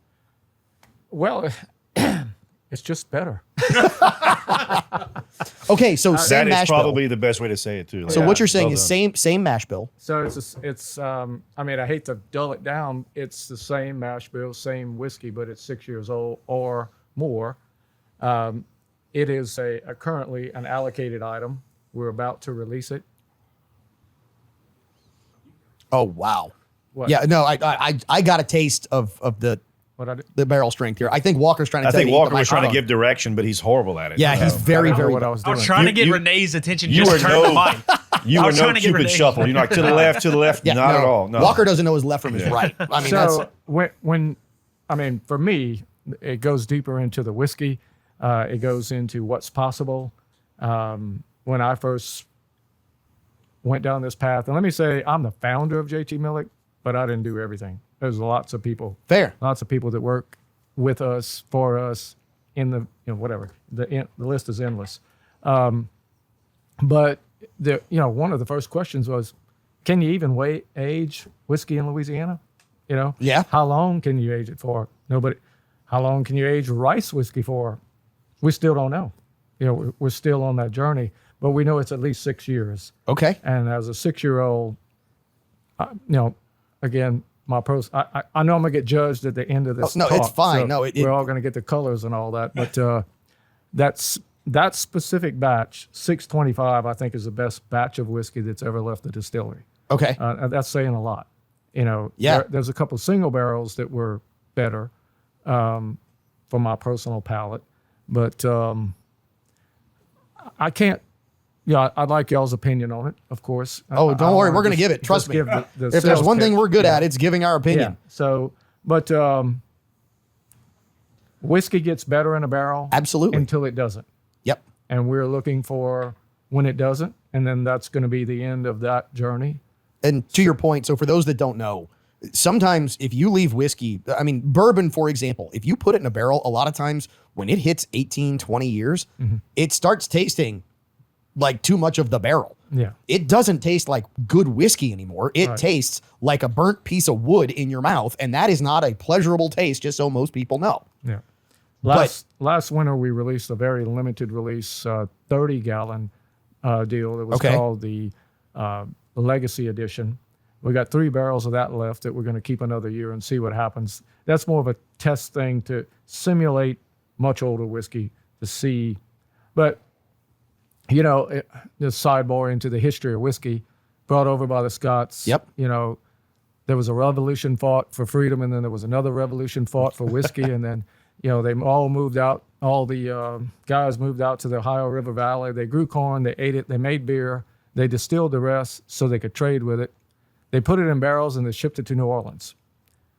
Well, it's just better. Okay, so same mash bill. That is probably the best way to say it too. So what you're saying is same mash bill. So it's I mean, I hate to dull it down. It's the same mash bill, same whiskey, but it's 6 years old or more. It is a currently an allocated item. We're about to release it. Oh wow! What? Yeah, no, I got a taste of the barrel strength here. I think Walker's trying to. I think Walker was trying to give direction, but he's horrible at it. Yeah, he's very what I was doing. I was trying to get Renee's attention. You Just were turn to mine. You were no Cupid shuffle. You're like to the left. Yeah, not at all. No. Walker doesn't know his left from his right. I mean, so when I mean, for me, it goes deeper into the whiskey. It goes into what's possible. When I first went down this path, and let me say, I'm the founder of JT Mellick, but I didn't do everything. There's lots of people. Fair. Lots of people that work with us, for us, in the whatever. The list is endless. But one of the first questions was, can you even age whiskey in Louisiana? Yeah. How long can you age it for? Nobody. How long can you age rice whiskey for? We still don't know. We're still on that journey, but we know it's at least 6 years. Okay. And as a 6-year-old, again, I know I'm gonna get judged at the end of this. No, talk, it's fine. So no, we're all gonna get the colors and all that, but that specific batch, 625, I think is the best batch of whiskey that's ever left the distillery. Okay. And that's saying a lot. Yeah. There's a couple single barrels that were better for my personal palate, but I can't. Yeah, I'd like y'all's opinion on it, of course. Oh, don't worry, we're going to give it. Trust me. If there's one thing we're good at, it's giving our opinion. Yeah. So, but whiskey gets better in a barrel. Absolutely. Until it doesn't. Yep. And we're looking for when it doesn't, and then that's going to be the end of that journey. And to your point, so for those that don't know, sometimes if you leave whiskey, I mean, bourbon, for example, if you put it in a barrel, a lot of times when it hits 18, 20 years, it starts tasting like too much of the barrel. Yeah. It doesn't taste like good whiskey anymore. It tastes like a burnt piece of wood in your mouth, and that is not a pleasurable taste, just so most people know. Yeah. Last winter, we released a very limited release 30-gallon deal. It was called the Legacy Edition. We got 3 barrels of that left that we're going to keep another year and see what happens. That's more of a test thing to simulate much older whiskey to see. But this sidebar into the history of whiskey, brought over by the Scots. Yep. There was a revolution fought for freedom, and then there was another revolution fought for whiskey, and then, they all moved out. All the guys moved out to the Ohio River Valley. They grew corn. They ate it. They made beer. They distilled the rest so they could trade with it. They put it in barrels, and they shipped it to New Orleans.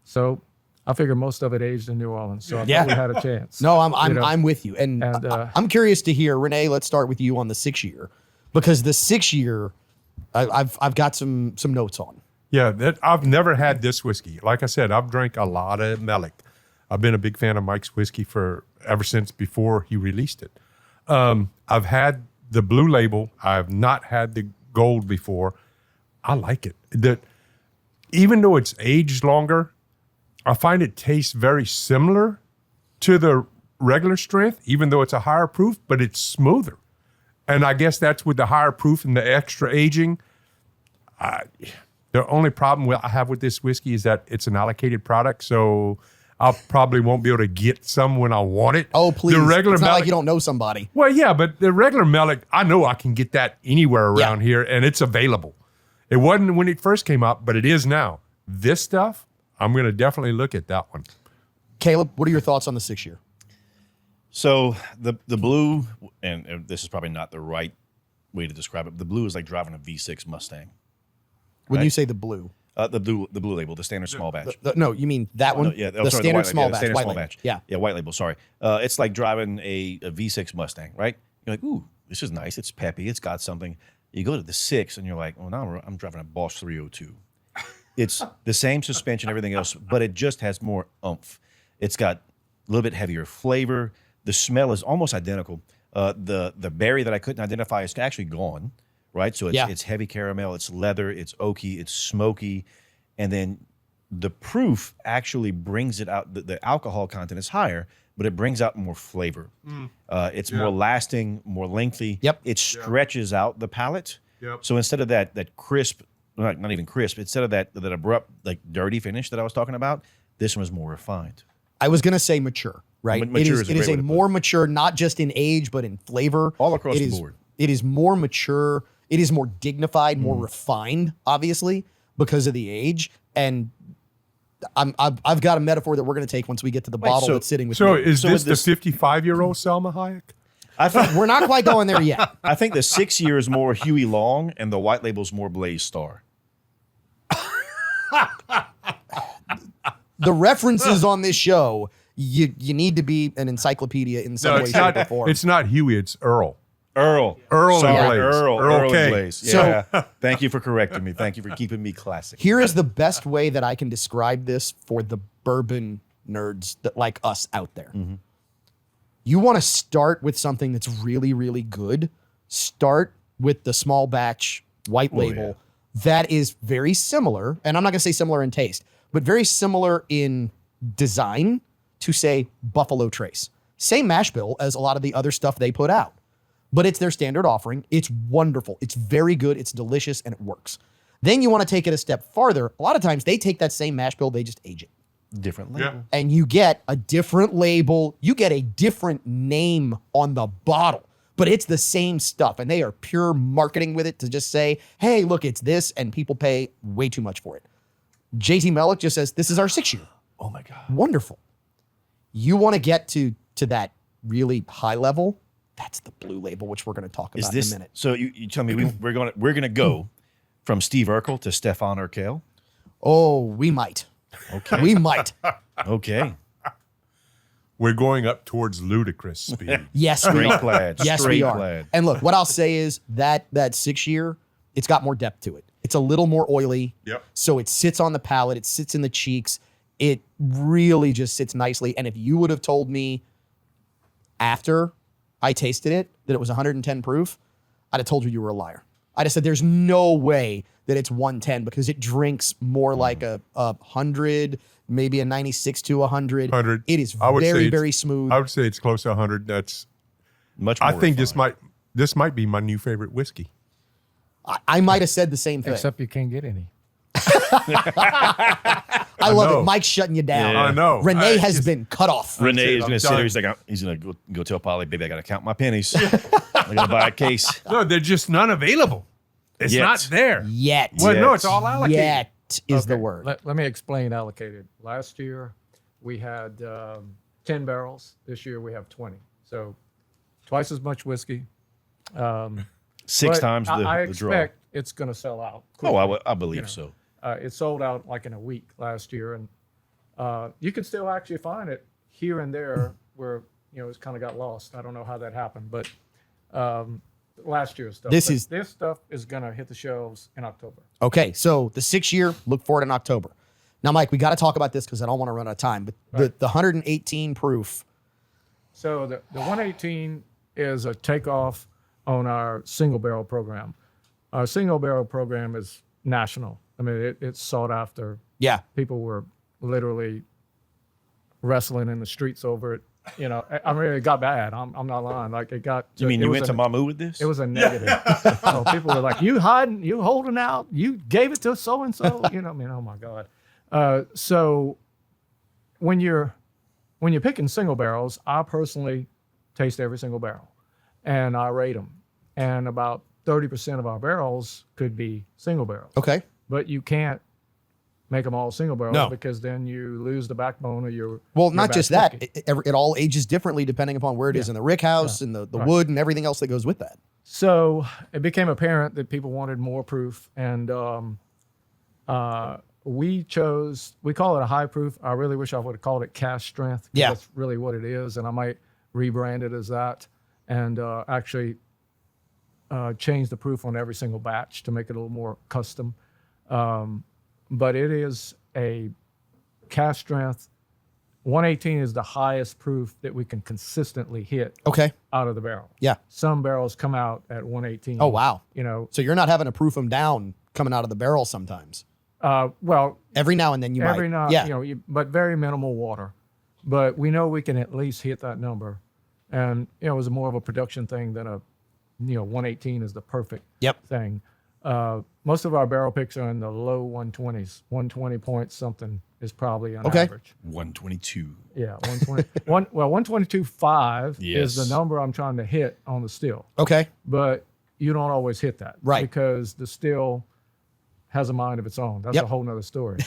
So I figure most of it aged in New Orleans, so I thought we had a chance. No, I'm with you, and I'm curious to hear, Renee. Let's start with you on the 6-year, because the 6-year, I've got some notes on. Yeah, I've never had this whiskey. Like I said, I've drank a lot of Mellick. I've been a big fan of Mike's whiskey ever since before he released it. I've had the blue label. I've not had the gold before. I like it. Even though it's aged longer, I find it tastes very similar to the regular strength, even though it's a higher proof, but it's smoother. And I guess that's with the higher proof and the extra aging. The only problem I have with this whiskey is that it's an allocated product, so I probably won't be able to get some when I want it. Oh, please. The regular it's not Mellick, like you don't know somebody. well, yeah, but the regular Mellick, I know I can get that anywhere around here, and it's available. It wasn't when it first came out, but it is now. This stuff, I'm going to definitely look at that one. Caleb, what are your thoughts on the 6-year? So the blue, and this is probably not the right way to describe it. The blue is like driving a V6 Mustang. When Right. you say the blue. The blue label, the standard small batch. No, you mean that one? No, yeah, the sorry, standard white small label, batch. standard White small label. batch. Yeah. Yeah, white label. Sorry, it's like driving a V6 Mustang, right? You're like, ooh, this is nice. It's peppy. It's got something. You go to the 6, and you're like, oh, now I'm driving a Bosch 302. It's the same suspension, everything else, but it just has more oomph. It's got a little bit heavier flavor. The smell is almost identical. The berry that I couldn't identify is actually gone, right? So it's heavy caramel, it's leather, it's oaky, it's smoky, and then the proof actually brings it out. The alcohol content is higher, but it brings out more flavor. It's more lasting, more lengthy. Yep. It stretches out the palate. Yep. So instead of that crisp, not even crisp, instead of that abrupt, like dirty finish that I was talking about, this one is more refined. I was going to say mature, right? Mature is a it is great way a to put more mature, not just in age, but in flavor. All across It the is- board. It is more mature. It is more dignified, more refined, obviously, because of the age. And I've got a metaphor that we're going to take once we get to the bottle so- that's sitting with So me. is So this with the 55-year-old Selma Hayek? I think We're not quite going there yet. I think the 6 year is more Huey Long, and the white label's more Blaze Star. The references on this show, you need to be an encyclopedia in some No, way, it's shape, not. or form. It's not Huey. It's Earl. Earl. Earl Sorry, and Blaze. Earl Earl K. and Blaze. So- Yeah. Thank you for correcting me. Thank you for keeping me classic. Here is the best way that I can describe this for the bourbon nerds that like us out there. You want to start with something that's really, really good. Start with the small batch white label that is very similar, and I'm not going to say similar in taste, but very similar in design to, say, Buffalo Trace. Same mash bill as a lot of the other stuff they put out, but it's their standard offering. It's wonderful. It's very good. It's delicious, and it works. Then you want to take it a step farther. A lot of times they take that same mash bill, they just age it. Different label. Yeah. And you get a different label. You get a different name on the bottle, but it's the same stuff. And they are pure marketing with it to just say, hey, look, it's this. And people pay way too much for it. JT Mellick just says, this is our 6 year. Oh my God. Wonderful. You want to get to that really high level. That's the blue label, which we're going to talk Is about this in a minute. so? You tell me we're gonna go from Steve Urkel to Stefan Urkel. Oh, we might. Okay. We might. Okay. We're going up towards ludicrous speed. Yes, we Straight are. plaid. Yes, Straight we are. plaid. And look, what I'll say is that 6 year, it's got more depth to it. It's a little more oily. Yep. So it sits on the palate. It sits in the cheeks. It really just sits nicely. And if you would have told me after I tasted it that it was 110 proof, I'd have told you were a liar. I'd have said there's no way that it's 110 because it drinks more like a 100, maybe a 96 to 100. 100. It is I would say very, it's- very smooth. I would say it's close to 100. That's. Much more I think refined. this might be my new favorite whiskey. I might have said the same thing. Except you can't get any. I love know. it. Mike's shutting you down. Yeah. I know. Renee I has just- been cut off. Renee is I'm going to sit done. there. He's going to go tell Polly, baby, I got to count my pennies. I got to buy a case. No, they're just none available. It's Yet. not there. Yet. Well, no, Yet. it's all allocated. Yet is the Okay, word. Let me explain allocated. Last year, we had 10 barrels. This year, we have 20. So twice as much whiskey. Six But times I the draw. expect it's going to sell out. Oh, quickly. I believe you know. so. It sold out like in a week last year, and you can still actually find it here and there where it's kind of got lost. I don't know how that happened, but Last year's stuff. This stuff is going to hit the shelves in October. Okay, so the 6-year, look for it in October. Now, Mike, we got to talk about this because I don't want to run out of time. But the 118 proof. So the 118 is a takeoff on our single barrel program. Our single barrel program is national. I mean, it's sought after. Yeah. People were literally wrestling in the streets over it. You know, I mean, it got bad. I'm not lying. Like it got. You mean you went to Mamu with this? It was a negative. So people were like, "You hiding? You holding out? You gave it to so and so?" You know, I mean, oh my God. So when you're picking single barrels, I personally taste every single barrel, and I rate them. And about 30% of our barrels could be single barrels. Okay. But you can't make them all single barrels No. because then you lose the backbone of your. Well, your not batch just that. whiskey. It all ages differently depending upon where it is in the rick house and the wood and everything else that goes with that. So it became apparent that people wanted more proof, and we call it a high proof. I really wish I would have called it cask strength. 'Cause Yeah. that's really what it is, and I might rebrand it as that, and actually change the proof on every single batch to make it a little more custom. But it is a cask strength. 118 is the highest proof that we can consistently hit Okay. out of the barrel. Yeah. Some barrels come out at 118. Oh, wow. You know, So you're not having to proof them down coming out of the barrel sometimes. well, Every now and then you every might. night, Yeah. you know, but very minimal water. But we know we can at least hit that number. And, you know, it was more of a production thing than a, 118 is the perfect Yep. thing. Most of our barrel picks are in the low 120s. 120 point something is probably on Okay. average. 122. Yeah, 120. 122.5 Yes. is the number I'm trying to hit on the still. Okay. But you don't always hit that. Right. Because the still has a mind of its own. That's Yep. a whole nother story.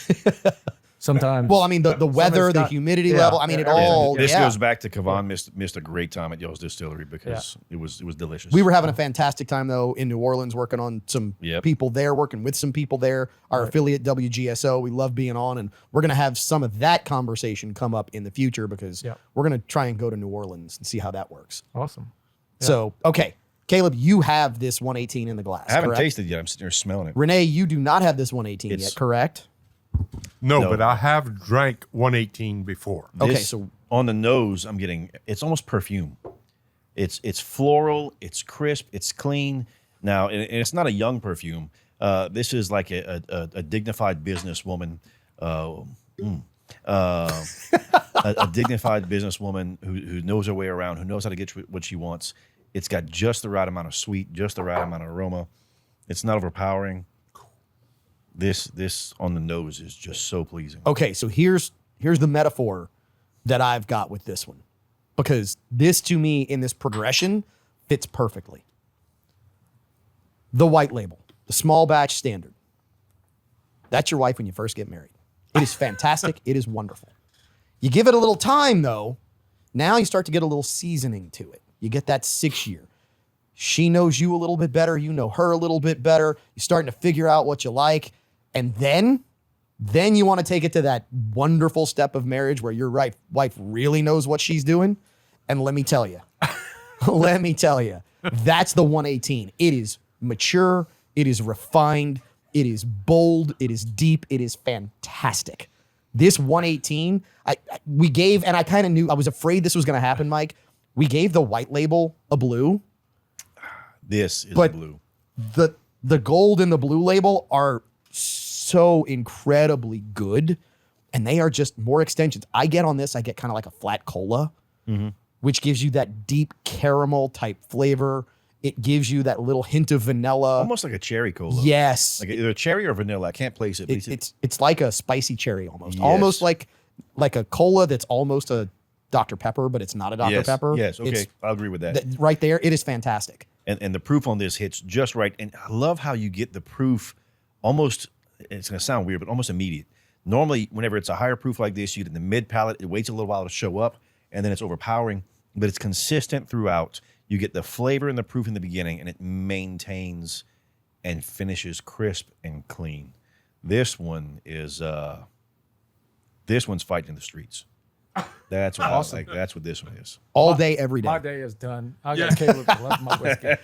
Sometimes. Well, I mean, the weather, the got- humidity yeah, level. I mean, it everything. all. This yeah. goes back to Kavan missed a great time at y'all's distillery because it was delicious. We were having a fantastic time though in New Orleans, working on some Yep. people there, working with some people there. Our affiliate WGSO, we love being on, and we're gonna have some of that conversation come up in the future because Yep. we're gonna try and go to New Orleans and see how that works. awesome. So, okay, Caleb, you have this 118 in the glass. I haven't correct? tasted it yet. I'm sitting there smelling it. Renee, you do not have this 118 It's- yet, correct? No, but I have drank 118 before. Okay, This, so on the nose, I'm getting it's almost perfume. It's floral, it's crisp, it's clean. Now, and it's not a young perfume. This is like a dignified businesswoman. A dignified businesswoman who knows her way around, who knows how to get what she wants. It's got just the right amount of sweet, just the right amount of aroma. It's not overpowering. This on the nose is just so pleasing. okay, so here's the metaphor that I've got with this one. Because this to me in this progression fits perfectly. The white label, the small batch standard. That's your wife when you first get married. It is fantastic. It is wonderful. You give it a little time though, now you start to get a little seasoning to it. You get that 6-year. She knows you a little bit better. You know her a little bit better. You're starting to figure out what you like. And then you want to take it to that wonderful step of marriage where your wife really knows what she's doing. And let me tell you, that's the 118. It is mature. It is refined. It is bold. It is deep. It is fantastic. This 118, we gave, and I kind of knew, I was afraid this was going to happen, Mike. We gave the white label a blue. This is But blue. The gold and the blue label are so incredibly good, and they are just more extensions. I get kind of like a flat cola, which gives you that deep caramel type flavor. It gives you that little hint of vanilla. Almost like a cherry cola. Yes. Like either cherry or vanilla. I can't place it. But It's like a spicy cherry almost. Yes. Almost like a cola that's almost a Dr. Pepper, but it's not a Dr. yes, Pepper. Yes, okay. It's, I'll agree with that. right there, it is fantastic. And the proof on this hits just right. And I love how you get the proof almost, it's going to sound weird, but almost immediate. Normally, whenever it's a higher proof like this, you get in the mid palate, it waits a little while to show up, and then it's overpowering, but it's consistent throughout. You get the flavor and the proof in the beginning, and it maintains and finishes crisp and clean. This one is, this one's fighting in the streets. That's what awesome. I like. That's what this one is. All day, every day. My day is done. I got Caleb to love my whiskey.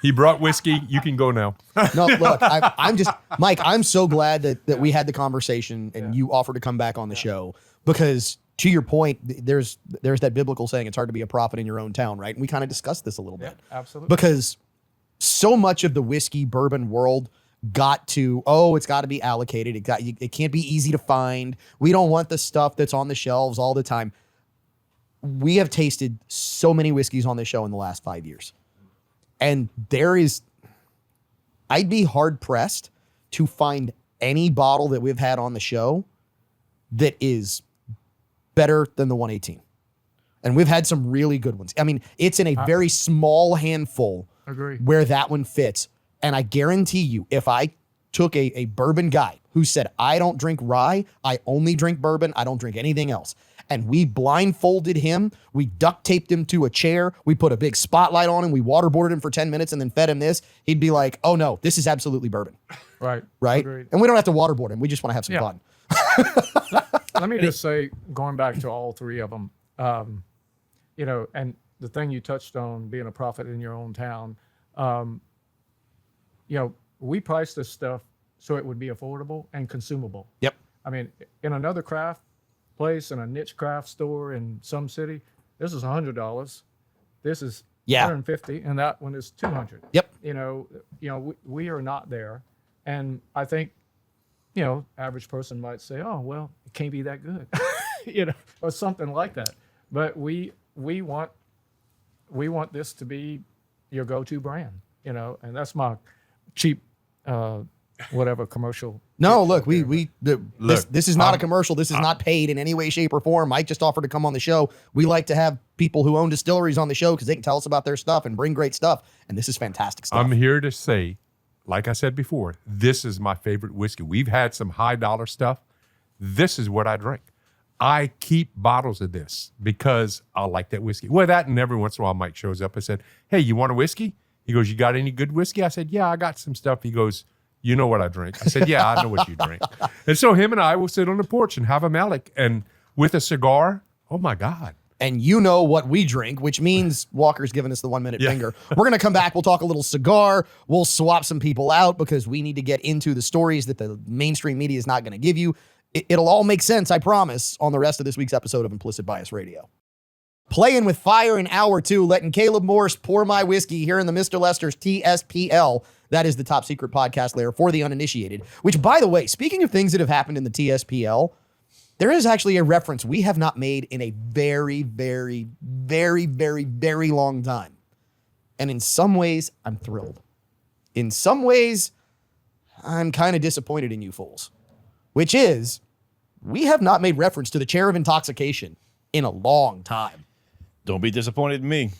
He brought whiskey. You can go now. No, look, I'm just, Mike, I'm so glad that we had the conversation and you offered to come back on the show because to your point, there's that biblical saying, it's hard to be a prophet in your own town, right? And we kind of discussed this a little bit. Absolutely. Because so much of the whiskey bourbon world got to, it's got to be allocated. It can't be easy to find. We don't want the stuff that's on the shelves all the time. We have tasted so many whiskeys on this show in the last 5 years. And I'd be hard pressed to find any bottle that we've had on the show that is better than the 118. And we've had some really good ones. I mean, it's in a very small handful where that one fits. And I guarantee you, if I took a bourbon guy who said, I don't drink rye, I only drink bourbon, I don't drink anything else, and we blindfolded him, we duct taped him to a chair, we put a big spotlight on him, we waterboarded him for 10 minutes and then fed him this, he'd be like, oh no, this is absolutely bourbon. Right. Agreed. And we don't have to waterboard him. We just want to have some fun. Let me just say, going back to all three of them, and the thing you touched on, being a prophet in your own town, we price this stuff so it would be affordable and consumable. Yep. I mean, in another craft place, in a niche craft store in some city, this is $100. This is $150, and that one is $200. Yep. We are not there, and I think, average person might say, oh well, it can't be that good, or something like that. But we want this to be your go-to brand, and that's my cheap whatever commercial. No, look, this is not a commercial. This is not paid in any way, shape, or form. Mike just offered to come on the show. We like to have people who own distilleries on the show because they can tell us about their stuff and bring great stuff. And this is fantastic stuff. I'm here to say, like I said before, this is my favorite whiskey. We've had some high dollar stuff. This is what I drink. I keep bottles of this because I like that whiskey. Well, that, and every once in a while Mike shows up and said, hey, you want a whiskey? He goes, you got any good whiskey? I said, yeah, I got some stuff. He goes, you know what I drink? I said, yeah, I know what you drink. And so him and I will sit on the porch and have a Malik, and with a cigar, oh my God. And you know what we drink, which means Walker's giving us the 1 minute finger. We're going to come back. We'll talk a little cigar. We'll swap some people out because we need to get into the stories that the mainstream media is not going to give you. It'll all make sense, I promise, on the rest of this week's episode of Implicit Bias Radio. Playing with fire in hour 2, letting Caleb Morse pour my whiskey here in the Mr. Lester's TSPL. That is the top secret podcast layer for the uninitiated, which, by the way, speaking of things that have happened in the TSPL, there is actually a reference we have not made in a very, very, very, very, very long time. And in some ways, I'm thrilled. In some ways, I'm kind of disappointed in you fools, which is we have not made reference to the chair of intoxication in a long time. Don't be disappointed in me.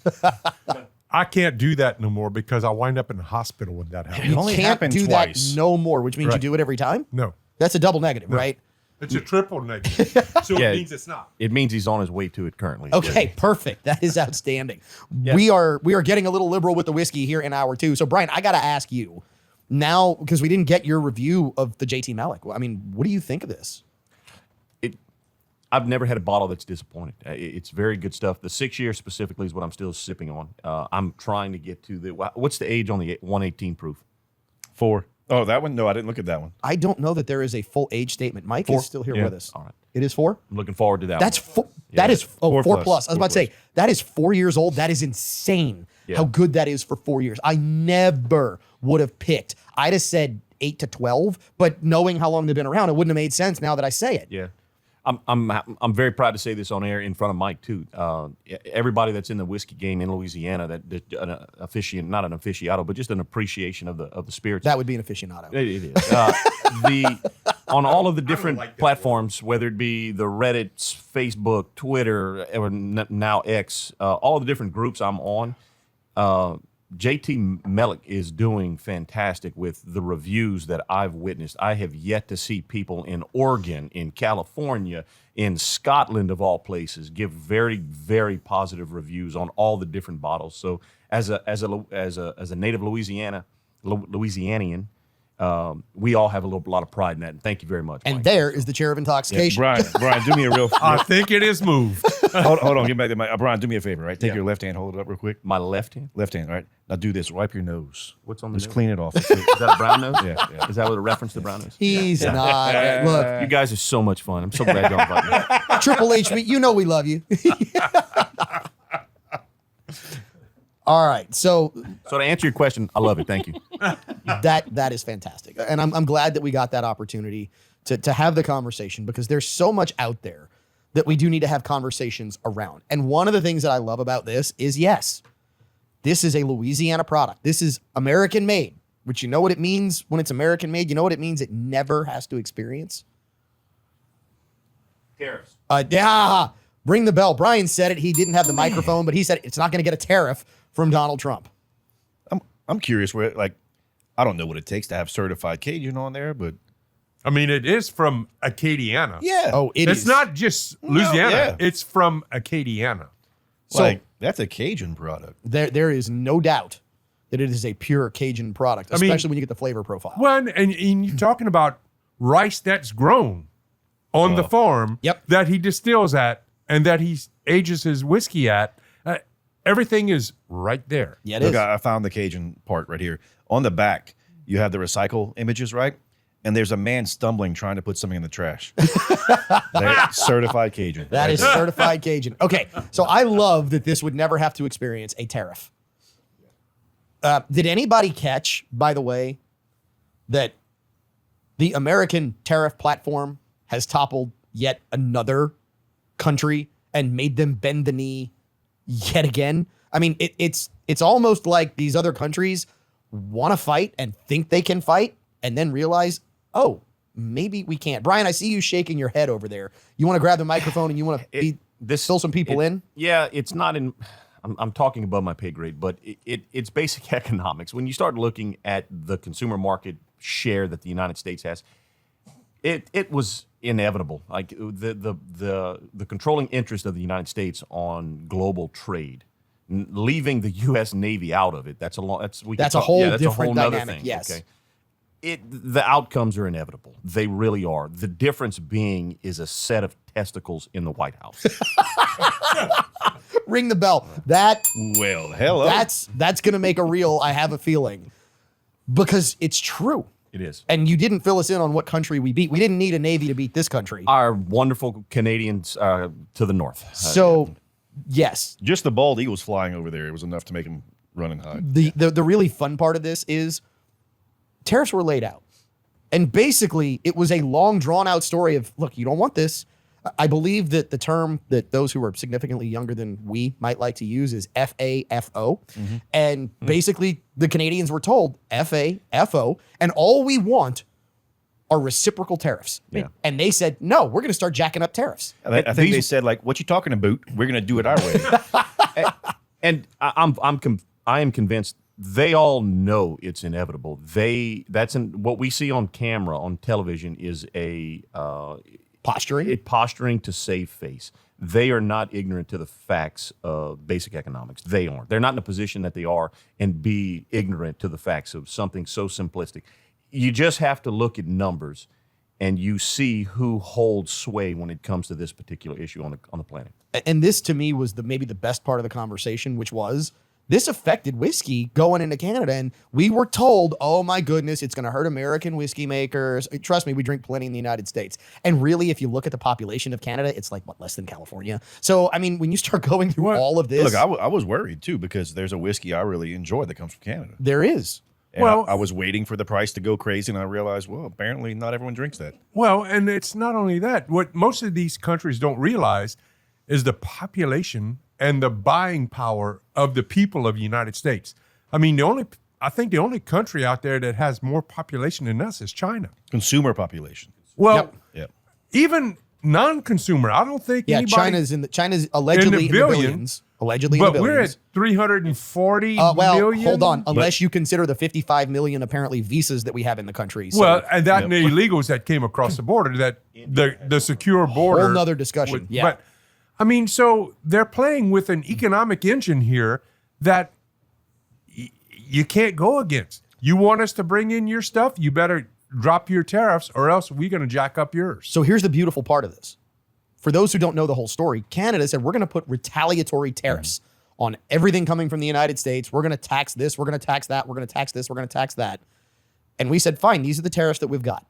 I can't do that no more because I wind up in the hospital when that happens. It only Can't happened do twice. that no more, which means you Right. do it every time? No. That's a double negative, right? It's a triple negative. So Yeah. it means it's not. It means he's on his way to it currently. Okay, perfect. That is outstanding. We are getting a little liberal with the whiskey here in hour 2. So Brian, I got to ask you now, because we didn't get your review of the JT Malik. I mean, what do you think of this? I've never had a bottle that's disappointed. It's very good stuff. The 6 year specifically is what I'm still sipping on. I'm trying to get to what's the age on the 118 proof? 4. Oh, that one? No, I didn't look at that one. I don't know that there is a full age statement. Mike 4. is still here Yeah. with us. All right. It is 4? I'm looking forward to that. That's one. that is 4 4 plus. I was about to say, 4+. that is 4 years old. That is insane how good that is for 4 years. I never would have picked. I'd have said 8 to 12, but knowing how long they've been around, it wouldn't have made sense now that I say it. Yeah. I'm very proud to say this on air in front of Mike too. Everybody that's in the whiskey game in Louisiana, not an aficionado, but just an appreciation of the spirits. That would be an aficionado. It is. On all of the different platforms, whether it be the Reddits, Facebook, Twitter, or now X, all of the different groups I'm on, JT Malik is doing fantastic with the reviews that I've witnessed. I have yet to see people in Oregon, in California, in Scotland of all places give very, very positive reviews on all the different bottles. So as a native Louisianian, we all have a lot of pride in that. And thank you very much. And Mike. there is the chair of intoxication. Brian, do me a real. I think it is moved. hold on, get back to my Brian. Do me a favor, right? Take your left hand, hold it up real quick. My left hand. Left hand, all right. Now do this. Wipe your nose. What's on the Just nose? clean it off. Is that a brown nose? Yeah. Is that what a reference to brown nose? He's not. Look, You guys are so much fun. I'm so glad y'all invited me. Triple H, you know we love you. All right, so So to answer your question, I love it. Thank you. that is fantastic, and I'm glad that we got that opportunity to have the conversation, because there's so much out there that we do need to have conversations around. And one of the things that I love about this is, yes, this is a Louisiana product. This is American made, which you know what it means when it's American made. You know what it means? It never has to experience Tariffs. Yeah, ring the bell. Brian said it. He didn't have the microphone, but he said it's not going to get a tariff from Donald Trump. I'm curious where, like, I don't know what it takes to have certified Cajun on there, but I mean, it is from Acadiana. yeah. Oh, It's not just Louisiana. yeah. It's from Acadiana. So like that's a Cajun product. there is no doubt that it is a pure Cajun product, I mean- especially when you get the flavor profile. Well, and you're talking about rice that's grown on the farm Yep. that he distills at and that he ages his whiskey at. Everything is right there. Yeah, it Look, is. I found the Cajun part right here. On the back, you have the recycle images, right? And there's a man stumbling trying to put something in the trash. That's certified Cajun. That right is there. certified Cajun. Okay, so I love that this would never have to experience a tariff. Did anybody catch, by the way, that the American tariff platform has toppled yet another country and made them bend the knee yet again? I mean, it's almost like these other countries want to fight and think they can fight and then realize, oh, maybe we can't. Brian, I see you shaking your head over there. You want to grab the microphone and you want to fill some people in? Yeah, it's not in. I'm talking above my pay grade, but it's basic economics. When you start looking at the consumer market share that the United States has, it was inevitable. Like the controlling interest of the United States on global trade, leaving the U.S. Navy out of it. That's a whole different nother dynamic. thing. Yes. Okay. The outcomes are inevitable. They really are. The difference being is a set of testicles in the White House. Ring the bell. That Well, hello. that's going to make a reel, I have a feeling, because it's true. It is. And you didn't fill us in on what country we beat. We didn't need a Navy to beat this country. Our wonderful Canadians to the north. So, yes, Just the bald eagles flying over there, it was enough to make him run and hide. the really fun part of this is tariffs were laid out. And basically, it was a long, drawn-out story of, look, you don't want this. I believe that the term that those who are significantly younger than we might like to use is FAFO. And basically, the Canadians were told FAFO, and all we want are reciprocal tariffs. Yeah. And they said, no, we're going to start jacking up tariffs. I think they said, like, what you talking about? We're going to do it our way. And I am convinced they all know it's inevitable. What we see on camera on television is Posturing. posturing to save face. They are not ignorant to the facts of basic economics. They aren't. They're not in a position that they are and be ignorant to the facts of something so simplistic. You just have to look at numbers and you see who holds sway when it comes to this particular issue on the planet. And this to me was maybe the best part of the conversation, which was this affected whiskey going into Canada. And we were told, oh my goodness, it's going to hurt American whiskey makers. Trust me, we drink plenty in the United States. And really, if you look at the population of Canada, it's like, what, less than California? So, I mean, when you start going through all of this, Look, I was worried, too, because there's a whiskey I really enjoy that comes from Canada. there is. And Well- I was waiting for the price to go crazy, and I realized, well, apparently not everyone drinks that. Well, and it's not only that. What most of these countries don't realize is the population and the buying power of the people of the United States. I mean, I think the only country out there that has more population than us is China. Consumer population. Well, Yep. Yep. even non-consumer, I don't think Yeah, anybody. China's allegedly in the billions, billions. Allegedly in the But we're billions. at 340 well, million. hold on. Unless you consider the 55 million apparently visas that we have in the country. So Well, and that and the illegals that came across the border, that the secure border. whole nother discussion. Yeah. But I mean, so they're playing with an economic engine here that you can't go against. You want us to bring in your stuff? You better drop your tariffs or else we're going to jack up yours. So here's the beautiful part of this. For those who don't know the whole story, Canada said, we're going to put retaliatory tariffs on everything coming from the United States. We're going to tax this. We're going to tax that. We're going to tax this. We're going to tax that. And we said, fine, these are the tariffs that we've got.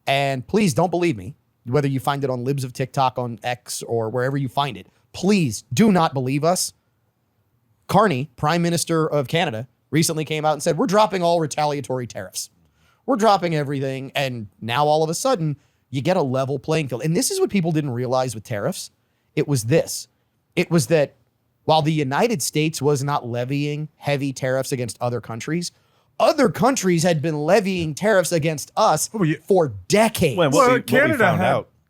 And please don't believe me, whether you find it on Libs of TikTok, on X, or wherever you find it. Please do not believe us. Carney, Prime Minister of Canada, recently came out and said, we're dropping all retaliatory tariffs. We're dropping everything. And now all of a sudden, you get a level playing field. And this is what people didn't realize with tariffs. It was this. It was that while the United States was not levying heavy tariffs against other countries had been levying tariffs against us for decades.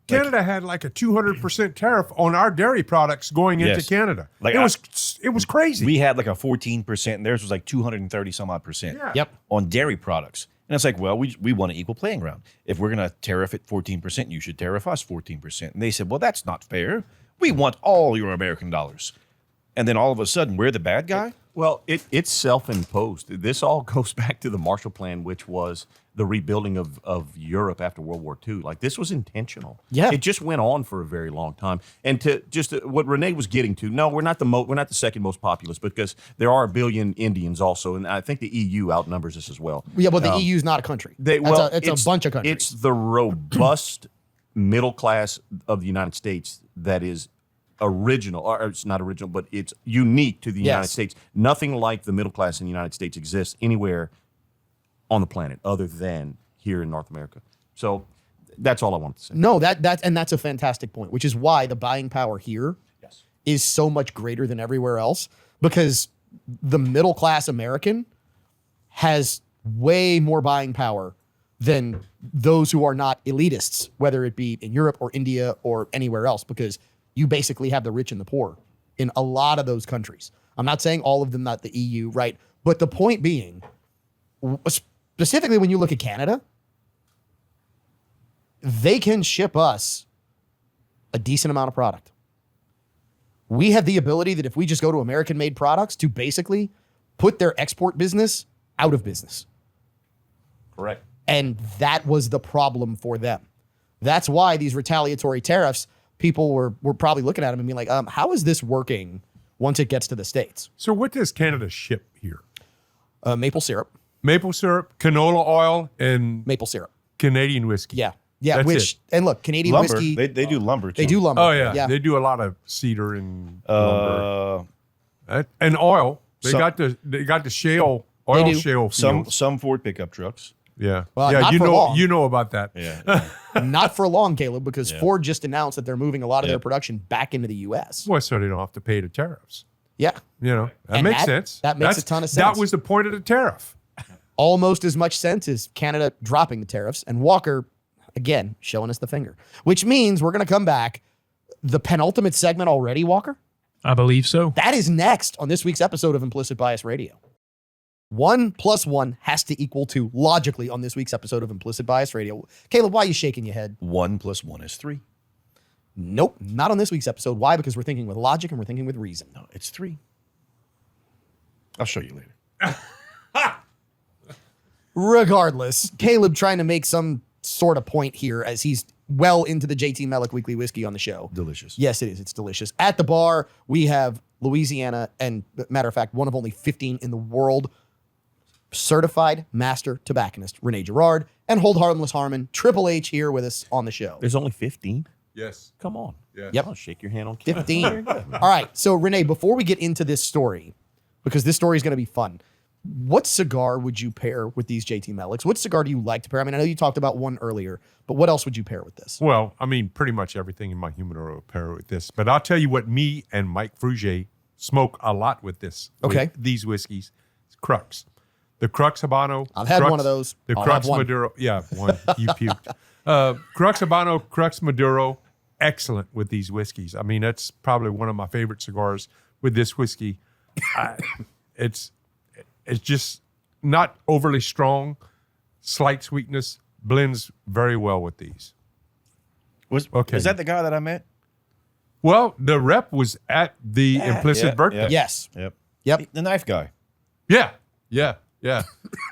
Canada had like a 200% tariff on our dairy products going into Canada. Like it was crazy. We had like a 14%, and theirs was like 230 some odd percent on dairy products. And it's like, well, we want an equal playing ground. If we're going to tariff at 14%, you should tariff us 14%. And they said, well, that's not fair. We want all your American dollars. And then all of a sudden, we're the bad guy? Well, it's self-imposed. This all goes back to the Marshall Plan, which was the rebuilding of Europe after World War II. Like, this was intentional. Yeah. It just went on for a very long time. And to just what Renee was getting to, no, we're not the second most populous, because there are 1 billion Indians also, and I think the EU outnumbers us as well. Yeah, but the EU is not a country. It's a bunch of countries. It's the robust middle class of the United States that is original, or it's not original, but it's unique to the United States. Nothing like the middle class in the United States exists anywhere on the planet other than here in North America. So that's all I wanted to say. No, that's a fantastic point, which is why the buying power here is so much greater than everywhere else, because the middle class American has way more buying power than those who are not elitists, whether it be in Europe or India or anywhere else, because you basically have the rich and the poor in a lot of those countries. I'm not saying all of them, not the EU, right? But the point being, specifically when you look at Canada, they can ship us a decent amount of product. We have the ability that if we just go to American-made products to basically put their export business out of business. Correct. And that was the problem for them. That's why these retaliatory tariffs, people were probably looking at them and being like, how is this working once it gets to the States? So what does Canada ship here? Maple syrup. Maple syrup, canola oil, and maple syrup. Canadian whiskey. Yeah. Yeah. That's it. And look, Canadian lumber. whiskey. They do lumber too. They do lumber. Oh, yeah. They do a lot of cedar and lumber. And oil. They got the shale, oil shale fields. Some Ford pickup trucks. Yeah. Well, yeah, not for long. You know about that. Yeah. Not for long, Caleb, because Ford just announced that they're moving a lot of their production back into the U.S. Well, so they don't have to pay the tariffs. Yeah. You know, that makes sense. That makes a ton of sense. That was the point of the tariff. Almost as much sense as Canada dropping the tariffs, and Walker, again, showing us the finger, which means we're going to come back. The penultimate segment already, Walker? I believe so. That is next on this week's episode of Implicit Bias Radio. 1 + 1 has to equal 2 logically on this week's episode of Implicit Bias Radio. Caleb, why are you shaking your head? 1 + 1 is 3. Nope, not on this week's episode. Why? Because we're thinking with logic and we're thinking with reason. No, it's 3. I'll show you later. Regardless, Caleb trying to make some sort of point here as he's well into the JT Mellick Weekly Whiskey on the show. Delicious. Yes, it is. It's delicious. At the bar, we have Louisiana, and matter of fact, one of only 15 in the world, certified master tobacconist Renee Girard, and Hold Harmless Harmon, Triple H here with us on the show. There's only 15? Yes. Come on. Yeah. Yep. I'll shake your hand on camera. 15. All right. So, Renee, before we get into this story, because this story is going to be fun, what cigar would you pair with these JT Mellicks? What cigar do you like to pair? I mean, I know you talked about one earlier, but what else would you pair with this? Well, I mean, pretty much everything in my humidor will pair with this. But I'll tell you what me and Mike Frugier smoke a lot with this. Okay. With these whiskeys. It's Crux. The Crux Habano. I've had one of those. The I'll Crux have one. Maduro. Yeah, one. You puked. Crux Habano, Crux Maduro. Excellent with these whiskeys. I mean, that's probably one of my favorite cigars with this whiskey. It's just not overly strong, slight sweetness, blends very well with these. Okay. Is that the guy that I met? Well, the rep was at the implicit birthday. Yes. Yep. Yep. The knife guy. Yeah. Yeah,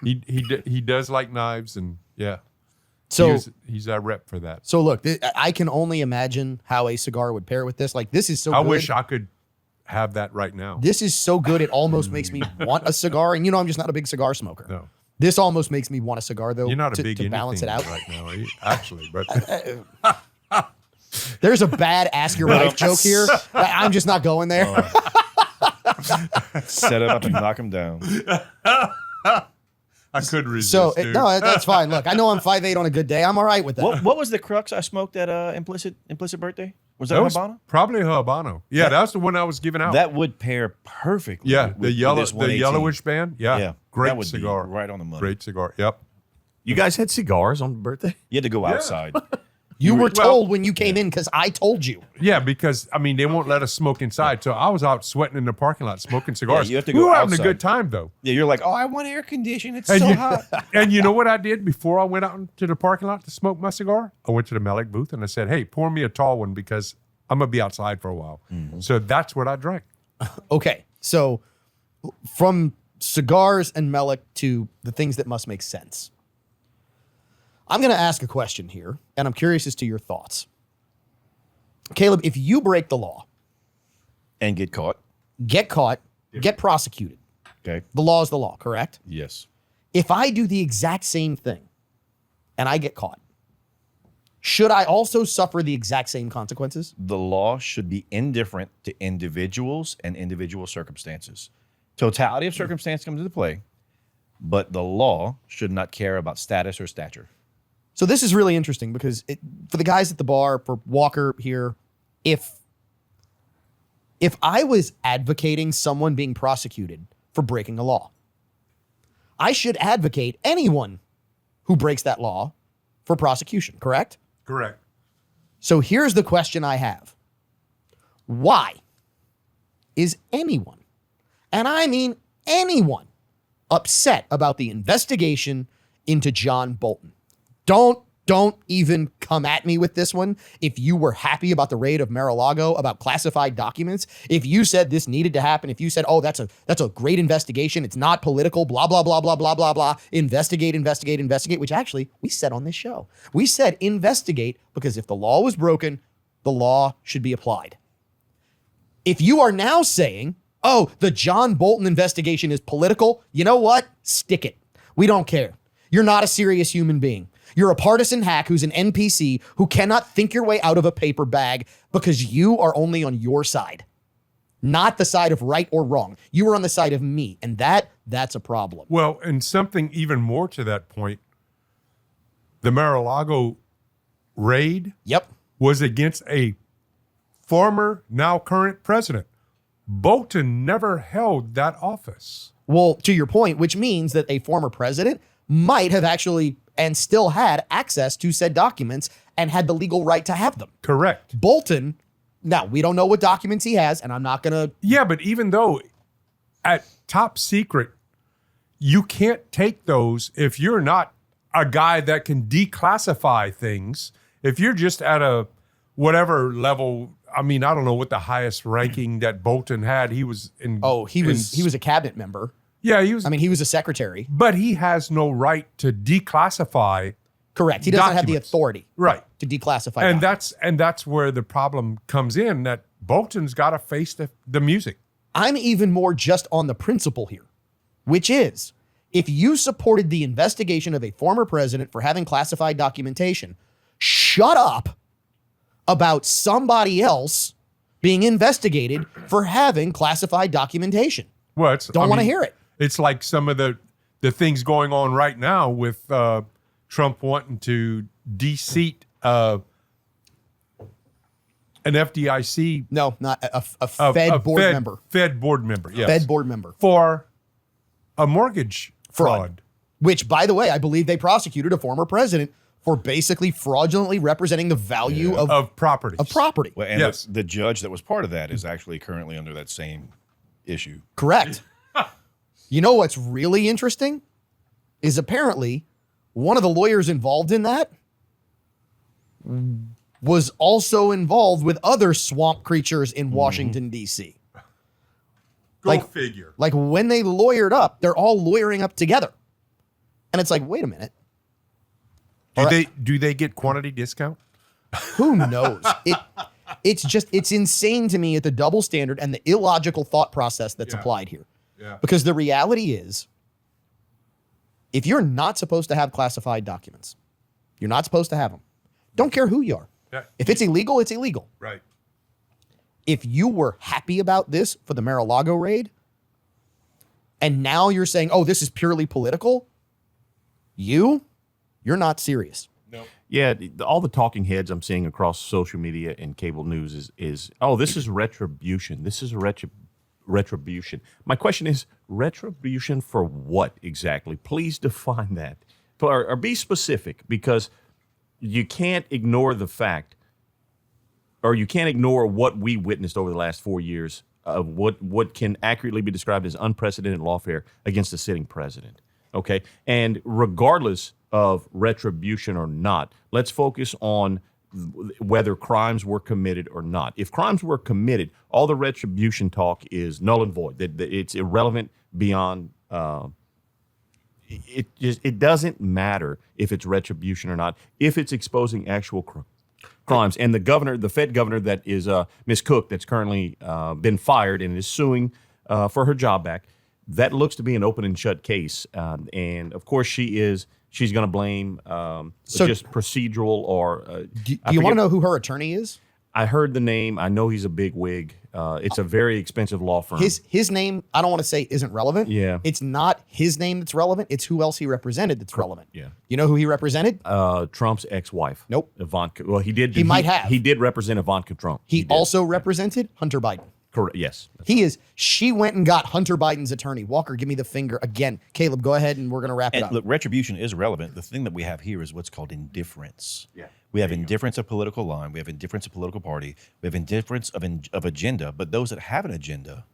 he does like knives, and yeah. So he's our rep for that. So look, I can only imagine how a cigar would pair with this. Like this is so I good. wish I could have that right now. This is so good it almost makes me want a cigar. And I'm just not a big cigar smoker. No. This almost makes me want a cigar though. You're not a big to balance it out right now, are you? Actually, but there's a bad ask your wife joke here. I'm just not going there. Set him up and knock him down. I could resist. So dude. no, that's fine. Look, I know I'm 5'8" on a good day. I'm all right with that. What was the crux I smoked at implicit birthday? Was that was Habano? probably a Habano. Yeah, that was the one I was giving out. That would pair perfectly. yeah, with the yellow, this the 118. yellowish band. Yeah, Yeah, that great would be cigar. right on the money. Great cigar. Yep. You guys had cigars on birthday? You had to go outside. You were well- told when you came in because I told you. Yeah, because they won't let us smoke inside. So I was out sweating in the parking lot smoking cigars. you have to we go were having outside. a good time though. Yeah, you're like, oh, I want air conditioning. It's And so you, hot. and you know what I did before I went out into the parking lot to smoke my cigar? I went to the Melick booth and I said, hey, pour me a tall one because I'm going to be outside for a while. So that's what I drank. Okay, so from cigars and Melick to the things that must make sense. I'm going to ask a question here, and I'm curious as to your thoughts. Caleb, if you break the law, And get caught. get caught, get prosecuted, Okay. the law is the law, correct? Yes. If I do the exact same thing and I get caught, should I also suffer the exact same consequences? The law should be indifferent to individuals and individual circumstances. Totality of circumstance comes into play, but the law should not care about status or stature. So this is really interesting because for the guys at the bar, for Walker here, if I was advocating someone being prosecuted for breaking a law, I should advocate anyone who breaks that law for prosecution, correct? Correct. So here's the question I have. Why is anyone, and I mean anyone, upset about the investigation into John Bolton? Don't even come at me with this one. If you were happy about the raid of Mar-a-Lago, about classified documents, if you said this needed to happen, if you said, oh, that's a great investigation, it's not political, blah, blah, blah, blah, blah, blah, blah, investigate, which actually we said on this show. We said investigate because if the law was broken, the law should be applied. If you are now saying, oh, the John Bolton investigation is political, you know what? Stick it. We don't care. You're not a serious human being. You're a partisan hack who's an NPC who cannot think your way out of a paper bag because you are only on your side, not the side of right or wrong. You are on the side of me, and that's a problem. Well, and something even more to that point, the Mar-a-Lago raid Yep. was against a former, now current president. Bolton never held that office. Well, to your point, which means that a former president might have actually and still had access to said documents and had the legal right to have them. Correct. Bolton, now we don't know what documents he has, and I'm not going to. Yeah, but even though at top secret, you can't take those if you're not a guy that can declassify things. If you're just at a whatever level, I mean, I don't know what the highest ranking that Bolton had. He was in. Oh, he was a cabinet member. Yeah, he was. I mean, he was a secretary. But he has no right to declassify. Correct. He doesn't have the documents. authority Right. to declassify. And documents. that's where the problem comes in, that Bolton's got to face the music. I'm even more just on the principle here, which is if you supported the investigation of a former president for having classified documentation, shut up about somebody else being investigated for having classified documentation. Well, Don't want to hear it. It's like some of the things going on right now with Trump wanting to de-seat an FDIC. No, not a Fed board member. Fed board member, yes. Fed board member. For a mortgage fraud. Which, by the way, I believe they prosecuted a former president for basically fraudulently representing the value Of property. of property. Well, and Yes. the judge that was part of that is actually currently under that same issue. Correct. You know what's really interesting is apparently one of the lawyers involved in that was also involved with other swamp creatures in Washington, D.C. Go figure. Like when they lawyered up, they're all lawyering up together. And it's like, wait a minute. Do they get quantity discount? Who knows? It's insane to me at the double standard and the illogical thought process that's applied here. Yeah. Because the reality is, if you're not supposed to have classified documents, you're not supposed to have them. Don't care who you are. Yeah. If it's illegal, it's illegal. Right. If you were happy about this for the Mar-a-Lago raid, and now you're saying, oh, this is purely political, you're not serious. No. Yeah, all the talking heads I'm seeing across social media and cable news is oh, this is retribution. This is retribution. My question is, retribution for what exactly? Please define that. Or be specific, because you can't ignore the fact, or you can't ignore what we witnessed over the last 4 years of what can accurately be described as unprecedented lawfare against a sitting president. Okay? And regardless of retribution or not, let's focus on whether crimes were committed or not. If crimes were committed, all the retribution talk is null and void. It's irrelevant beyond. It doesn't matter if it's retribution or not. If it's exposing actual crimes, and the Fed governor that is Ms. Cook, that's currently been fired and is suing for her job back, that looks to be an open and shut case. And of course, she's going to blame just procedural or. Do you want to know who her attorney is? I heard the name. I know he's a big wig. It's a very expensive law firm. His name, I don't want to say isn't relevant. Yeah. It's not his name that's relevant. It's who else he represented that's relevant. Yeah. You know who he represented? Trump's ex-wife. Nope. Ivanka. Well, he did. He might have. He did represent Ivanka Trump. He also represented Hunter Biden. Correct. Yes. She went and got Hunter Biden's attorney. Walker, give me the finger again. Caleb, go ahead and we're going to wrap it up. Look, retribution is relevant. The thing that we have here is what's called indifference. Yeah. We have indifference of political line. We have indifference of political party. We have indifference of agenda. But those that have an agenda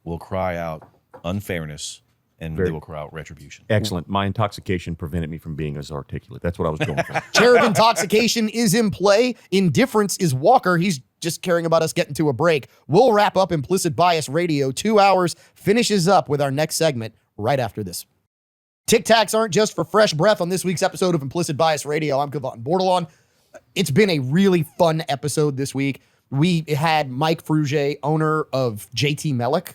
will cry out unfairness, and they will cry out retribution. Excellent. My intoxication prevented me from being as articulate. That's what I was going for. Chair of intoxication is in play. Indifference is Walker. He's just caring about us getting to a break. We'll wrap up Implicit Bias Radio. 2 hours finishes up with our next segment right after this. Tic Tacs aren't just for fresh breath on this week's episode of Implicit Bias Radio. I'm Kavon Bordelon. It's been a really fun episode this week. We had Mike Frugier, owner of JT Mellick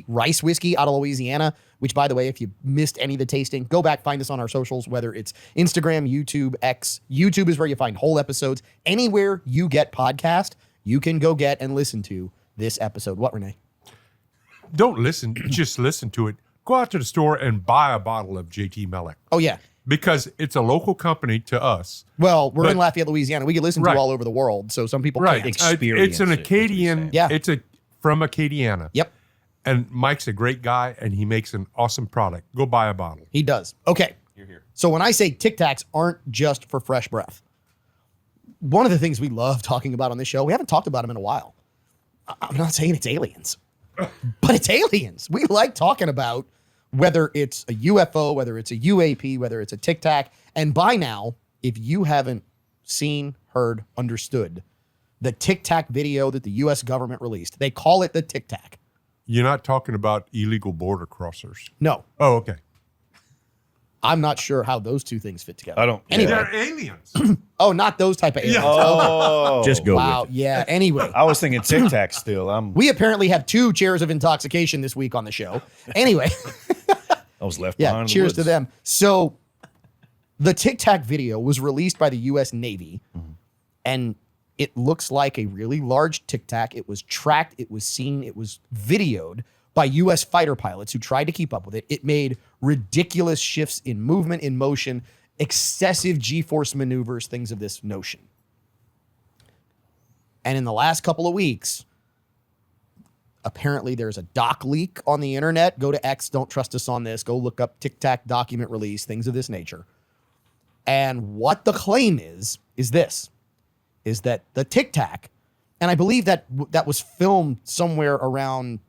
rice whiskey out of Louisiana, which, by the way, if you missed any of the tasting, go back, find us on our socials, whether it's Instagram, YouTube, X. YouTube is where you find whole episodes. Anywhere you get podcast, you can go get and listen to this episode. What, Renee? Don't listen, just listen to it. Go out to the store and buy a bottle of JT Mellick. Oh, yeah. Because it's a local company to us. Well, we're in Lafayette, Louisiana. We get listened to all over the world, so some people can't experience It's an Acadian. Yeah. It's from Acadiana. Yep. And Mike's a great guy, and he makes an awesome product. Go buy a bottle. He does. Okay. Here. So when I say Tic Tacs aren't just for fresh breath, one of the things we love talking about on this show, we haven't talked about them in a while. I'm not saying it's aliens, but it's aliens. We like talking about whether it's a UFO, whether it's a UAP, whether it's a Tic Tac. And by now, if you haven't seen, heard, understood the Tic Tac video that the U.S. government released, they call it the Tic Tac. You're not talking about illegal border crossers. No. Oh, okay. I'm not sure how those two things fit together. I don't. Anyway. They're aliens. Oh, not those type of aliens. Oh, Just go Wow. with it. Yeah. Anyway. I was thinking Tic Tac still. We apparently have 2 chairs of intoxication this week on the show. Anyway. I was left Yeah. behind. in the Cheers to woods. them. So the Tic Tac video was released by the U.S. Navy, and it looks like a really large Tic Tac. It was tracked. It was seen. It was videoed by U.S. fighter pilots who tried to keep up with it. It made ridiculous shifts in movement, in motion, excessive G-force maneuvers, things of this notion. And in the last couple of weeks, apparently there's a doc leak on the internet. Go to X, don't trust us on this. Go look up Tic Tac document release, things of this nature. And what the claim is this, is that the Tic Tac, and I believe that was filmed somewhere around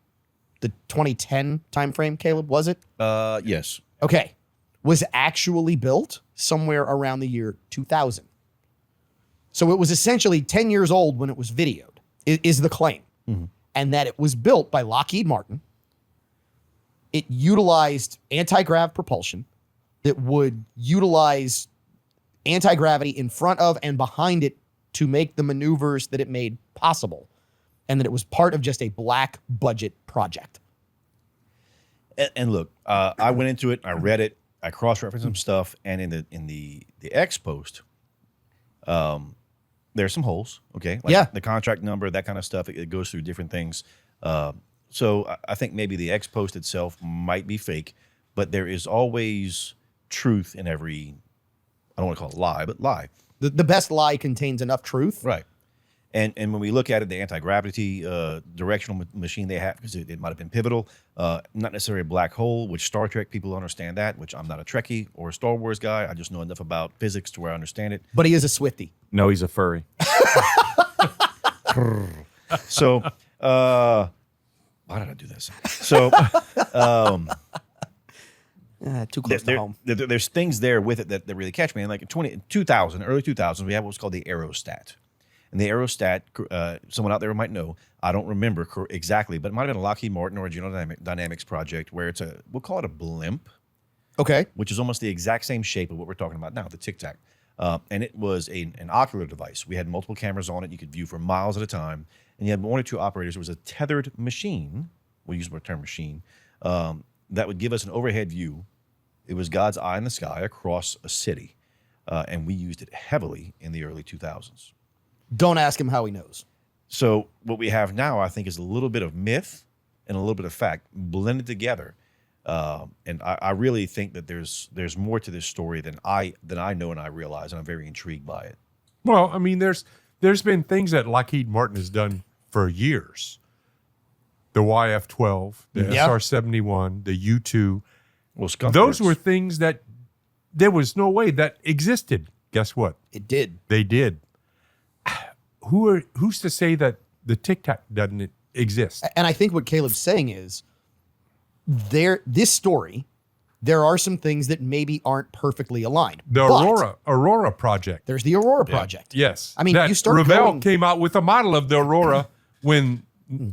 the 2010 timeframe, Caleb, was it? Yes. Okay. Was actually built somewhere around the year 2000. So it was essentially 10 years old when it was videoed, is the claim. Mm-hmm. And that it was built by Lockheed Martin It utilized anti-grav propulsion that would utilize anti-gravity in front of and behind it to make the maneuvers that it made possible, and that it was part of just a black budget project. And look, I went into it, I read it, I cross-referenced some stuff, and in the X post, there's some holes. Okay, the contract number, that kind of stuff. It goes through different things. So I think maybe the X post itself might be fake, but there is always truth in every. I don't want to call it lie, but lie. The best lie contains enough truth, right? And when we look at it, the anti-gravity directional machine they have, because it might have been pivotal, not necessarily a black hole, which Star Trek people understand that, which I'm not a Trekkie or a Star Wars guy. I just know enough about physics to where I understand it. But he is a Swiftie. No, he's a furry. So, why did I do this? So, too close to home. There's things there with it that really catch me. And like in 2000, early 2000s, we have what's called the aerostat. And the aerostat, someone out there might know, I don't remember exactly, but it might have been a Lockheed Martin or a General Dynamics project where it's we'll call it a blimp. Okay. Which is almost the exact same shape of what we're talking about now, the Tic Tac. And it was an ocular device. We had multiple cameras on it. You could view for miles at a time. And you had one or two operators. It was a tethered machine. We'll use the term machine. That would give us an overhead view. It was God's eye in the sky across a city. And we used it heavily in the early 2000s. Don't ask him how he knows. So what we have now, I think, is a little bit of myth and a little bit of fact blended together. And I really think that there's more to this story than I know and I realize, and I'm very intrigued by it. Well, I mean, there's been things that Lockheed Martin has done for years. The YF-12, the SR-71, the U-2. Well, Skunk those Works. were things that there was no way that existed. Guess what? It did. They did. Who's to say that the Tic Tac doesn't exist? And I think what Caleb's saying is this story, there are some things that maybe aren't perfectly aligned. The Aurora project. There's the Aurora project. Yes. I mean, that you start Revell going, came out with a model of the Aurora when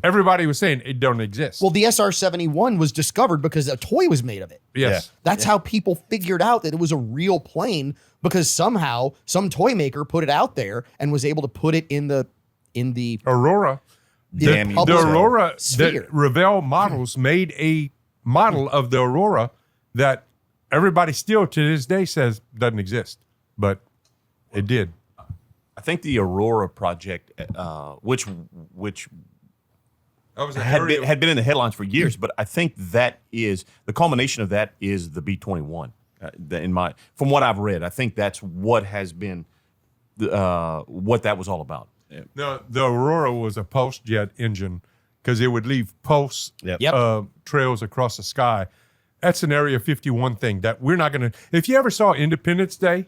everybody was saying it don't exist. well, the SR-71 was discovered because a toy was made of it. yes. That's how people figured out that it was a real plane, because somehow some toy maker put it out there and was able to put it in the Aurora. Damn you. The public Aurora, sphere. that Revell models made a model of the Aurora that everybody still to this day says doesn't exist, but it did. I think the Aurora project, which had been in the headlines for years, but I think that is the culmination of that is the B-21. From what I've read, I think that's what has been what that was all about. No, the Aurora was a pulse jet engine because it would leave pulse trails across the sky. That's an Area 51 thing that we're not going to. If you ever saw Independence Day,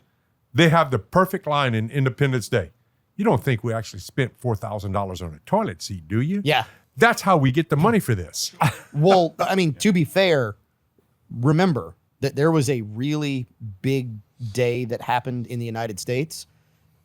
they have the perfect line in Independence Day. You don't think we actually spent $4,000 on a toilet seat, do you? Yeah. That's how we get the money for this. Well, I mean, to be fair, remember that there was a really big day that happened in the United States.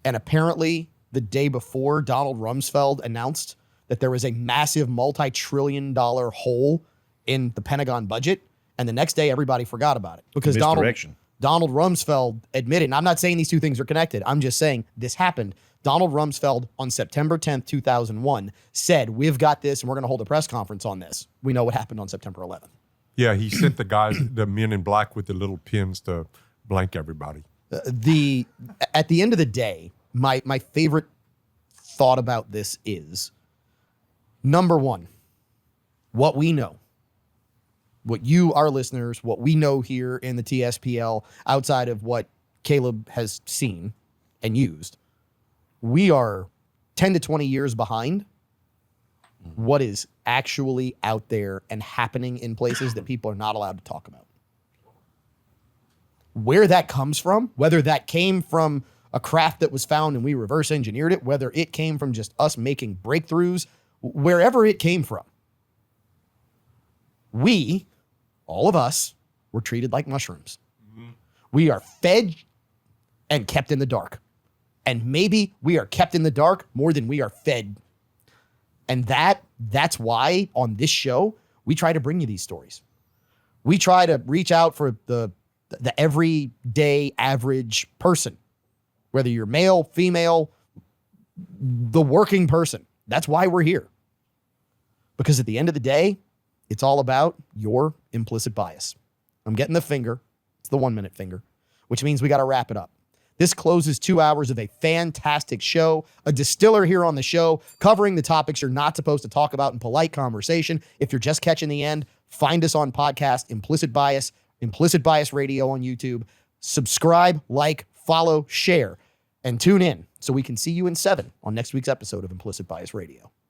And apparently the day before, Donald Rumsfeld announced that there was a massive multi-trillion-dollar hole in the Pentagon budget. And the next day, everybody forgot about it because Donald Rumsfeld admitted, and I'm not saying these two things are connected. I'm just saying this happened. Donald Rumsfeld on September 10th, 2001 said, we've got this and we're going to hold a press conference on this. We know what happened on September 11th. Yeah, he sent the guys, the men in black with the little pins to blank everybody. At the end of the day, my favorite thought about this is, number one, what we know, what you, our listeners, what we know here in the TSPL, outside of what Caleb has seen and used, we are 10 to 20 years behind what is actually out there and happening in places that people are not allowed to talk about. Where that comes from, whether that came from a craft that was found and we reverse engineered it, whether it came from just us making breakthroughs, wherever it came from, we, all of us, were treated like mushrooms. Mm-hmm. We are fed and kept in the dark. And maybe we are kept in the dark more than we are fed. And that's why on this show, we try to bring you these stories. We try to reach out for the everyday average person, whether you're male, female, the working person. That's why we're here. Because at the end of the day, it's all about your implicit bias. I'm getting the finger. It's the 1 minute finger, which means we got to wrap it up. This closes 2 hours of a fantastic show, a distiller here on the show, covering the topics you're not supposed to talk about in polite conversation. If you're just catching the end, find us on podcast, Implicit Bias Radio on YouTube. Subscribe, like, follow, share, and tune in so we can see you in 7 on next week's episode of Implicit Bias Radio.